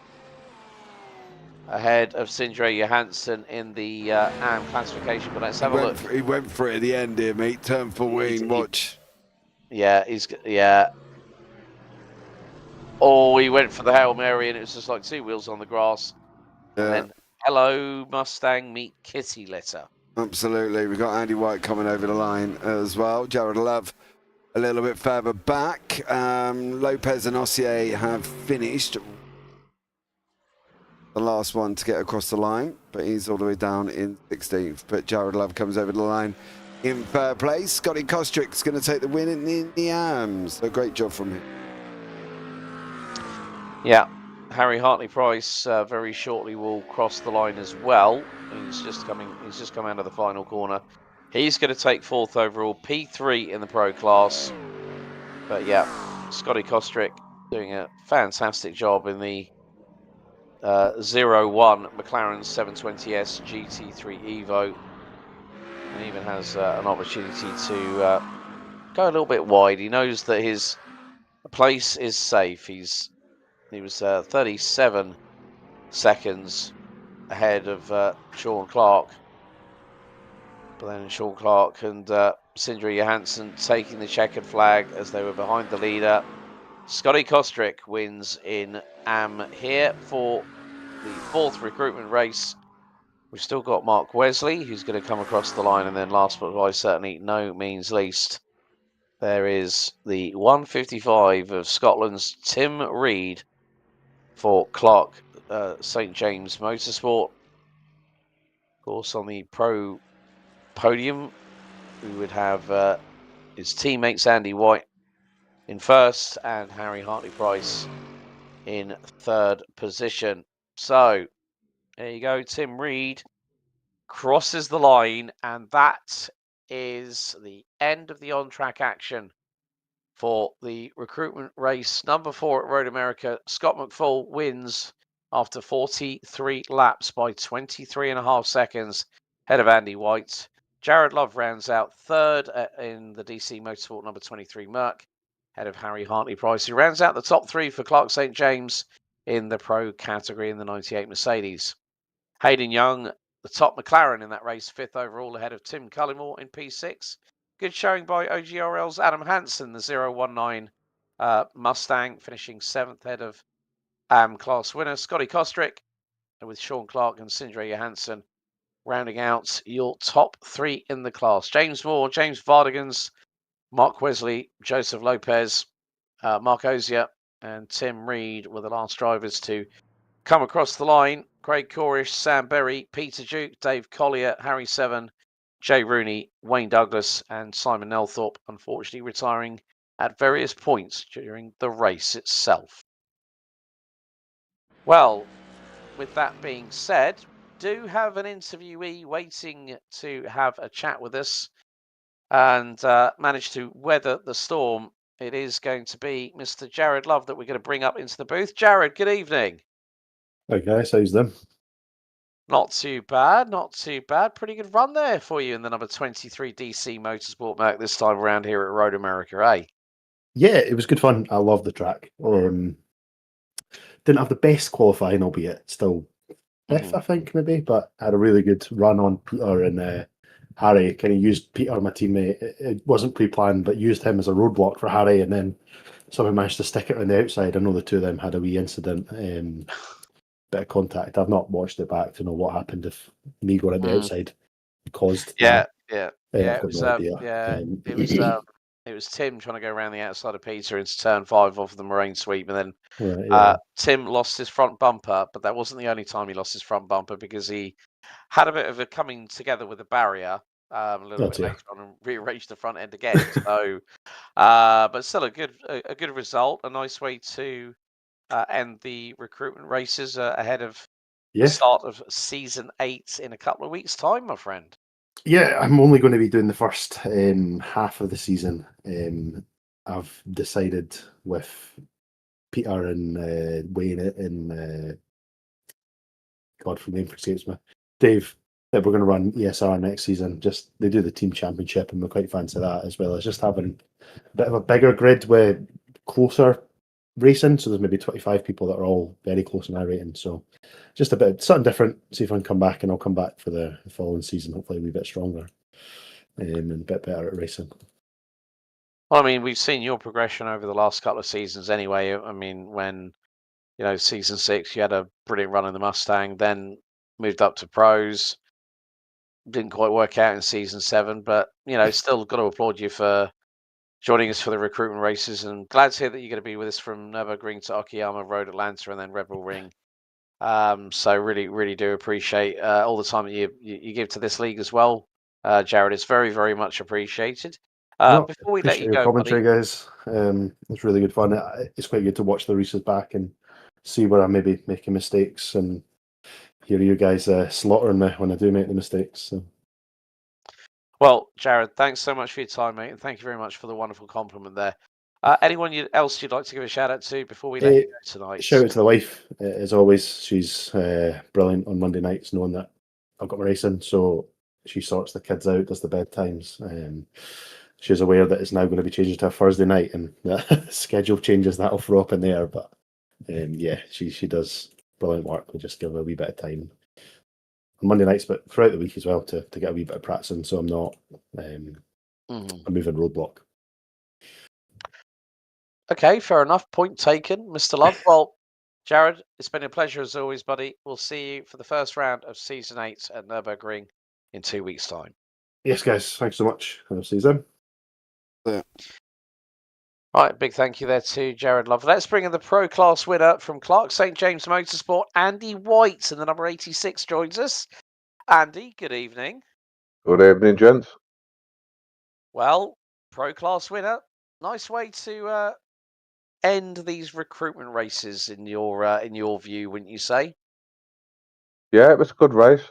ahead of Sindre Johansson in the AM classification. But let's have a look. He went for it at the end here, mate. Turn 14, watch. Yeah, yeah. Oh, he went for the Hail Mary, and it was just like 2 wheels on the grass. Yeah. And then, hello, Mustang, meet kitty litter. Absolutely. We've got Andy White coming over the line as well. Jared Love a little bit further back. Lopez and Ossier have finished. The last one to get across the line, but he's all the way down in 16th. But Jared Love comes over the line in third place. Scotty Kostrick's going to take the win in the AMs. So great job from him. Yeah, Harry Hartley-Price very shortly will cross the line as well. He's just come out of the final corner. He's going to take 4th overall, P3 in the pro class. But yeah, Scotty Kostrick doing a fantastic job in the 01 McLaren 720S GT3 Evo, and even has an opportunity to go a little bit wide. He knows that his place is safe. He was 37 seconds ahead of Sean Clark, but then Sean Clark and Sindre Johansson taking the checkered flag as they were behind the leader. Scotty Kostrick wins in AM here for the 4th recruitment race. We've still got Mark Wesley, who's going to come across the line, and then last but by certainly no means least, there is the 155 of Scotland's Tim Reed for Clark St. James Motorsport. Of course, on the pro podium, we would have his teammates Andy White in first and Harry Hartley-Price in third position. So there you go. Tim Reed crosses the line, and that is the end of the on-track action for the recruitment race number 4 at Road America. Scott McFall wins after 43 laps by 23.5 seconds ahead of Andy White. Jared Love rounds out third in the DC Motorsport number 23 Merc, ahead of Harry Hartley-Price, who rounds out the top 3 for Clark St. James in the pro category in the 98 Mercedes. Hayden Young, the top McLaren in that race, 5th overall ahead of Tim Cullimore in P6. Good showing by OGRL's Adam Hansen, the 019 Mustang, finishing 7th ahead of class winner Scotty Kostrick, with Sean Clark and Sindre Johansson rounding out your top 3 in the class. James Moore, James Vardigans, Mark Wesley, Joseph Lopez, Mark Ozier, and Tim Reed were the last drivers to come across the line. Craig Corish, Sam Berry, Peter Duke, Dave Collier, Harry Seven, Jay Rooney, Wayne Douglas, and Simon Nelthorpe, unfortunately retiring at various points during the race itself. Well, with that being said, do have an interviewee waiting to have a chat with us and manage to weather the storm. It is going to be Mr. Jared Love that we're going to bring up into the booth. Jared, good evening. Hey guys, how's them? Not too bad, not too bad. Pretty good run there for you in the number 23 DC Motorsport Merc this time around here at Road America, eh? Yeah, it was good fun. I love the track. Didn't have the best qualifying, albeit still fifth, I think, maybe, but had a really good run on Peter and Harry. Kind of used Peter, my teammate. It wasn't pre-planned, but used him as a roadblock for Harry, and then someone managed to stick it on the outside. I know the two of them had a wee incident, bit of contact. I've not watched it back to know what happened if me going at the outside caused. Yeah. I've got no idea. It was Tim trying to go around the outside of Peter into turn 5 off the Moraine sweep, and then Right, Tim lost his front bumper, but that wasn't the only time he lost his front bumper because he had a bit of a coming together with the barrier a little bit later on and rearranged the front end again. So, but still a good result, a nice way to end the recruitment races ahead of the start of season 8 in a couple of weeks' time, my friend. Yeah, I'm only going to be doing the first half of the season. I've decided with Peter and Wayne and God, the name escapes me, Dave, that we're going to run ESR next season. Just they do the team championship, and we're quite fancy that, as well as just having a bit of a bigger grid with closer racing. So there's maybe 25 people that are all very close in our rating. So just a bit something different. See if I can come back, and I'll come back for the following season. Hopefully, a wee bit stronger and a bit better at racing. Well, I mean, we've seen your progression over the last couple of seasons anyway. I mean, when, season 6, you had a brilliant run in the Mustang, then moved up to pros. Didn't quite work out in season 7, but, still got to applaud you for joining us for the recruitment races, and glad to hear that you're going to be with us from Nürburgring to Okayama Road, Atlanta, and then Red Bull Ring. So really, really do appreciate all the time that you give to this league as well, Jared. It's very, very much appreciated. Before we let you go, commentary, buddy, guys, it's really good fun. It's quite good to watch the races back and see where I may be making mistakes, and hear you guys slaughtering me when I do make the mistakes. So. Well, Jared, thanks so much for your time, mate, and thank you very much for the wonderful compliment there. Anyone else you'd like to give a shout out to before we let you go tonight? Shout out to the wife, as always. She's brilliant on Monday nights, knowing that I've got my racing, so she sorts the kids out, does the bedtimes. She's aware that it's now going to be changing to a Thursday night, and the schedule changes, that'll throw up in there. But yeah, she does brilliant work. We just give her a wee bit of time on Monday nights, but throughout the week as well to get a wee bit of practicing, so I'm not a moving roadblock. Okay, fair enough. Point taken, Mr. Love. Well, Jared, it's been a pleasure as always, buddy. We'll see you for the first round of season 8 at Nürburgring in 2 weeks' time. Yes, guys. Thanks so much. I'll see you then. Yeah. Right, big thank you there to Jared Love. Let's bring in the Pro Class winner from Clark St. James Motorsport, Andy White, and the number 86 joins us. Andy, good evening. Good evening, gents. Well, Pro Class winner. Nice way to end these recruitment races in your view, wouldn't you say? Yeah, it was a good race.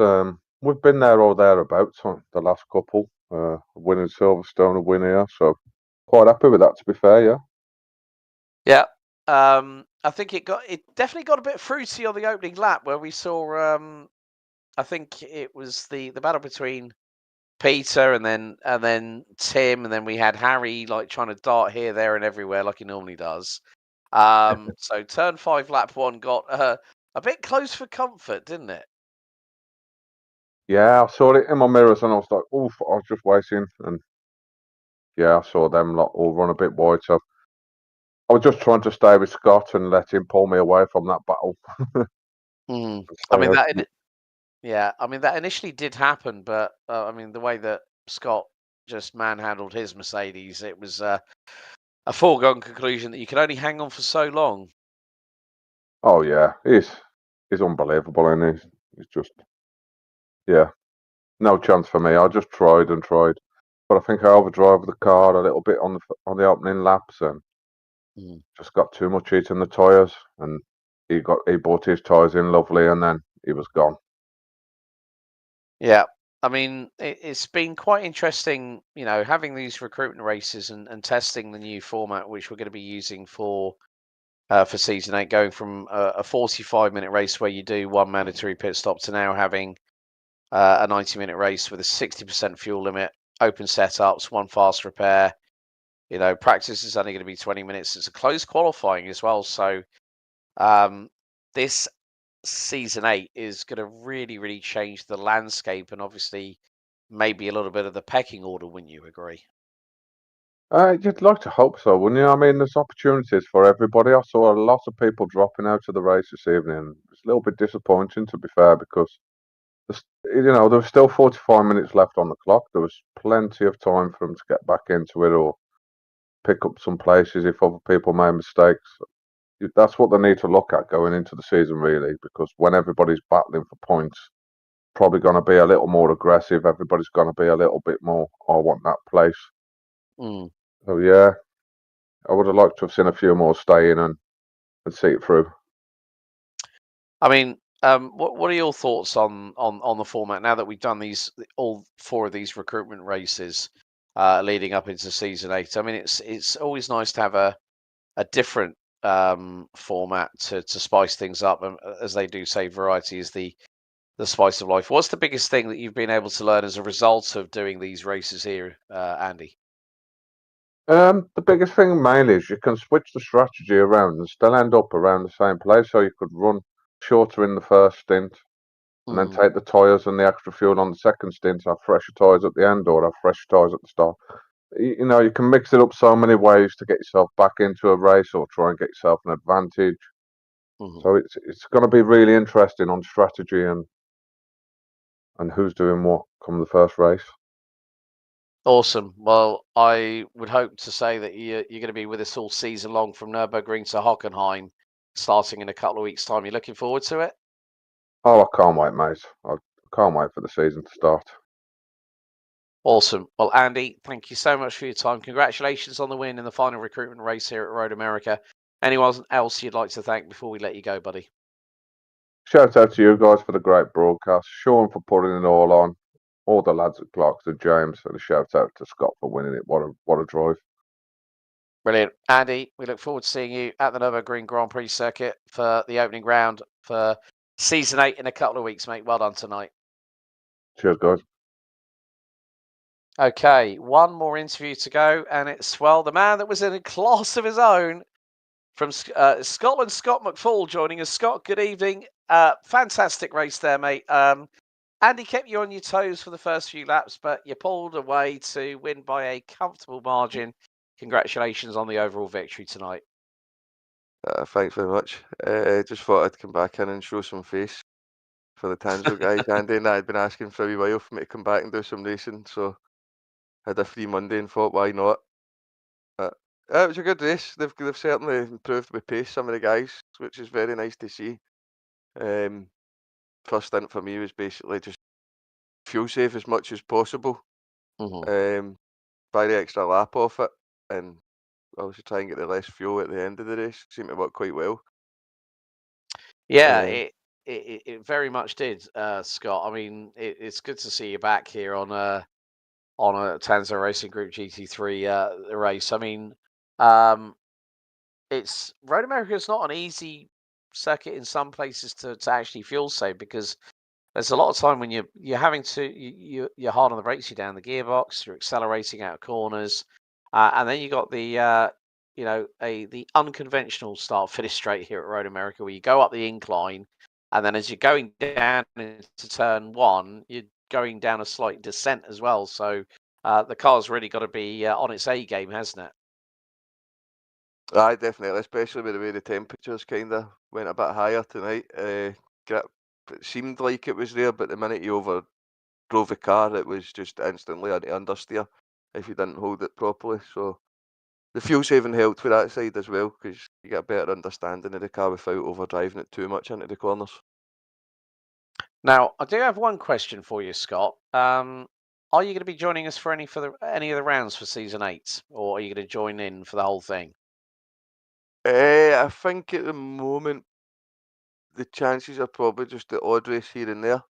We've been there or thereabouts on the last couple. Winning Silverstone, a win here, so quite happy with that. To be fair, yeah. Yeah. I think it definitely got a bit fruity on the opening lap where we saw I think it was the battle between Peter and then Tim, and then we had Harry like trying to dart here, there, and everywhere like he normally does. So turn 5, lap 1 got a bit close for comfort, didn't it? Yeah, I saw it in my mirrors and I was like, oof, I was just waiting. And yeah, I saw them lot all run a bit wide. So I was just trying to stay with Scott and let him pull me away from that battle. I mean that initially did happen, but I mean the way that Scott just manhandled his Mercedes, it was a foregone conclusion that you can only hang on for so long. Oh yeah, he's unbelievable, and he's just no chance for me. I just tried and tried, but I think I overdrove the car a little bit on the opening laps and just got too much heat in the tyres. And he bought his tyres in lovely, and then he was gone. Yeah, I mean it's been quite interesting, having these recruitment races and testing the new format, which we're going to be using for season 8, going from a 45-minute race where you do one mandatory pit stop to now having a 90-minute race with a 60% fuel limit, open setups, one fast repair. Practice is only going to be 20 minutes. It's a closed qualifying as well. So this season 8 is going to really, really change the landscape and obviously maybe a little bit of the pecking order. Wouldn't you agree? You'd like to hope so, wouldn't you? I mean, there's opportunities for everybody. I saw a lot of people dropping out of the race this evening. It's a little bit disappointing, to be fair, because there was still 45 minutes left on the clock. There was plenty of time for them to get back into it or pick up some places if other people made mistakes. That's what they need to look at going into the season, really, because when everybody's battling for points, probably going to be a little more aggressive. Everybody's going to be a little bit more, I want that place. So, yeah, I would have liked to have seen a few more stay in and see it through. I mean, what are your thoughts on the format now that we've done all 4 of these recruitment races leading up into season 8? I mean, it's always nice to have a different format to spice things up, and as they do say, variety is the spice of life. What's the biggest thing that you've been able to learn as a result of doing these races here, Andy? The biggest thing mainly is you can switch the strategy around and still end up around the same place. So you could run shorter in the first stint and then take the tyres and the extra fuel on the second stint, have fresher tyres at the end or have fresh tyres at the start. You can mix it up so many ways to get yourself back into a race or try and get yourself an advantage. So it's going to be really interesting on strategy and who's doing what come the first race. Awesome. Well, I would hope to say that you're going to be with us all season long from Nürburgring to Hockenheim, starting in a couple of weeks' time. You looking forward to it? Oh, I can't wait, mate. I can't wait for the season to start. Awesome. Well, Andy, thank you so much for your time. Congratulations on the win in the final recruitment race here at Road America. Anyone else you'd like to thank before we let you go, buddy? Shout out to you guys for the great broadcast. Sean for putting it all on. All the lads at Clarks and James, and a shout out to Scott for winning it. What a drive. Brilliant. Andy, we look forward to seeing you at the Nürburgring Grand Prix circuit for the opening round for season 8 in a couple of weeks, mate. Well done tonight. Cheers, guys. Okay, one more interview to go, and it's, well, the man that was in a class of his own from Scotland, Scott McFall, joining us. Scott, good evening. Fantastic race there, mate. Andy kept you on your toes for the first few laps, but you pulled away to win by a comfortable margin. Congratulations on the overall victory tonight. Thanks very much. Just thought I'd come back in and show some face for the Tanso guys. Andy and I had been asking for a wee while for me to come back and do some racing, so I had a free Monday and thought, why not? It was a good race. They've certainly improved with pace, some of the guys, which is very nice to see. First stint for me was basically just fuel save as much as possible. Buy the extra lap off it, and obviously try and get the less fuel at the end of the race. Seemed to work quite well. Yeah, it very much did, Scott. I mean, it's good to see you back here on a Tanso Racing Group GT3 race. I mean, it's Road America is not an easy circuit in some places to actually fuel save, because there's a lot of time when you're having to you're hard on the brakes, you're down the gearbox, you're accelerating out of corners, and then you got the the unconventional start finish straight here at Road America, where you go up the incline, and then as you're going down into turn one, you're going down a slight descent as well. So the car's really got to be on its A game, hasn't it? Aye, definitely, especially with the way the temperatures kind of went a bit higher tonight. It seemed like it was there, but the minute you drove the car, it was just instantly an understeer if you didn't hold it properly. So the fuel saving helped with that side as well, because you get a better understanding of the car without overdriving it too much into the corners. Now, I do have one question for you, Scott. Are you going to be joining us for any of the rounds for season 8, or are you going to join in for the whole thing? I think at the moment the chances are probably just the odd race here and there.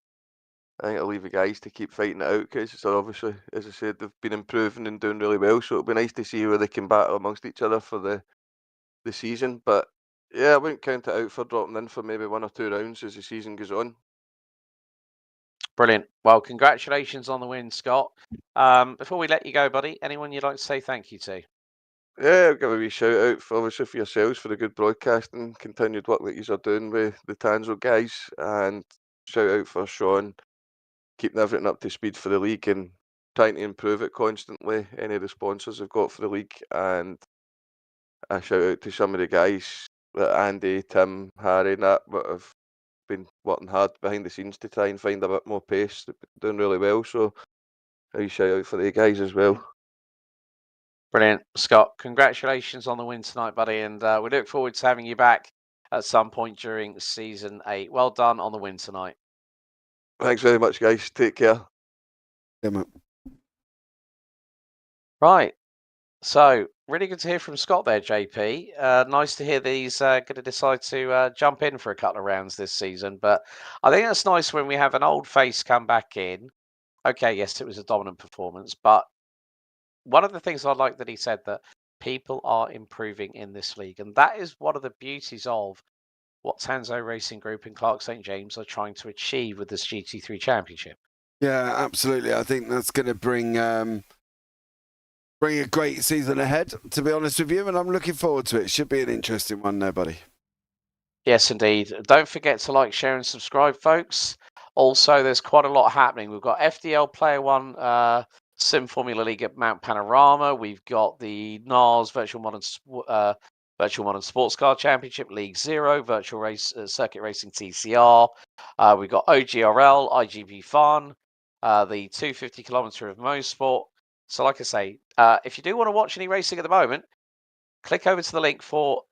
I think I'll leave the guys to keep fighting it out, because it's obviously, as I said, they've been improving and doing really well. So it'll be nice to see where they can battle amongst each other for the season. But yeah, I wouldn't count it out for dropping in for maybe 1 or 2 rounds as the season goes on. Brilliant. Well, congratulations on the win, Scott. Before we let you go, buddy, anyone you'd like to say thank you to? Yeah, I'll give a wee shout out for yourselves for the good broadcasting, continued work that you are doing with the Tanso guys, and shout out for Sean, keeping everything up to speed for the league and trying to improve it constantly. Any of the sponsors have got for the league, and a shout out to some of the guys, like Andy, Tim, Harry, and that have been working hard behind the scenes to try and find a bit more pace. They've been doing really well, so a wee shout out for the guys as well. Brilliant, Scott. Congratulations on the win tonight, buddy, and we look forward to having you back at some point during season 8. Well done on the win tonight. Thanks very much, guys. Take care. Yeah, mate. Right. So, really good to hear from Scott there, JP. Nice to hear that he's going to decide to jump in for a couple of rounds this season. But I think that's nice when we have an old face come back in. Okay, yes, it was a dominant performance, but one of the things I like that he said that people are improving in this league, and that is one of the beauties of what Tanso Racing Group and Clark St. James are trying to achieve with this GT3 Championship. Yeah, absolutely. I think that's going to bring a great season ahead, to be honest with you, and I'm looking forward to it. Should be an interesting one there, buddy. Yes, indeed. Don't forget to like, share, and subscribe, folks. Also, there's quite a lot happening. We've got FDL Player 1 Sim Formula League at Mount Panorama. We've got the NARS Virtual Modern Sports Car Championship, League 0, Virtual Race Circuit Racing TCR. We've got OGRL, IGB Fun, the 250 kilometer of Motorsport. So like I say, if you do want to watch any racing at the moment, click over to the link for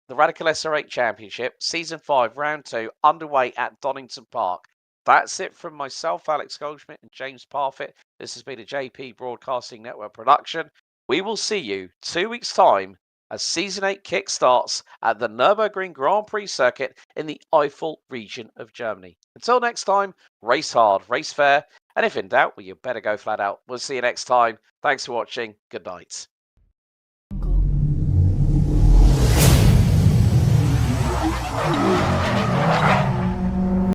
the Radical SR8 Championship, Season 5, Round 2, underway at Donington Park. That's it from myself, Alex Goldschmidt, and James Parfitt. This has been a JP Broadcasting Network production. We will see you 2 weeks' time as Season 8 kick-starts at the Nürburgring Grand Prix circuit in the Eifel region of Germany. Until next time, race hard, race fair, and if in doubt, well, you better go flat out. We'll see you next time. Thanks for watching. Good night. Jungle.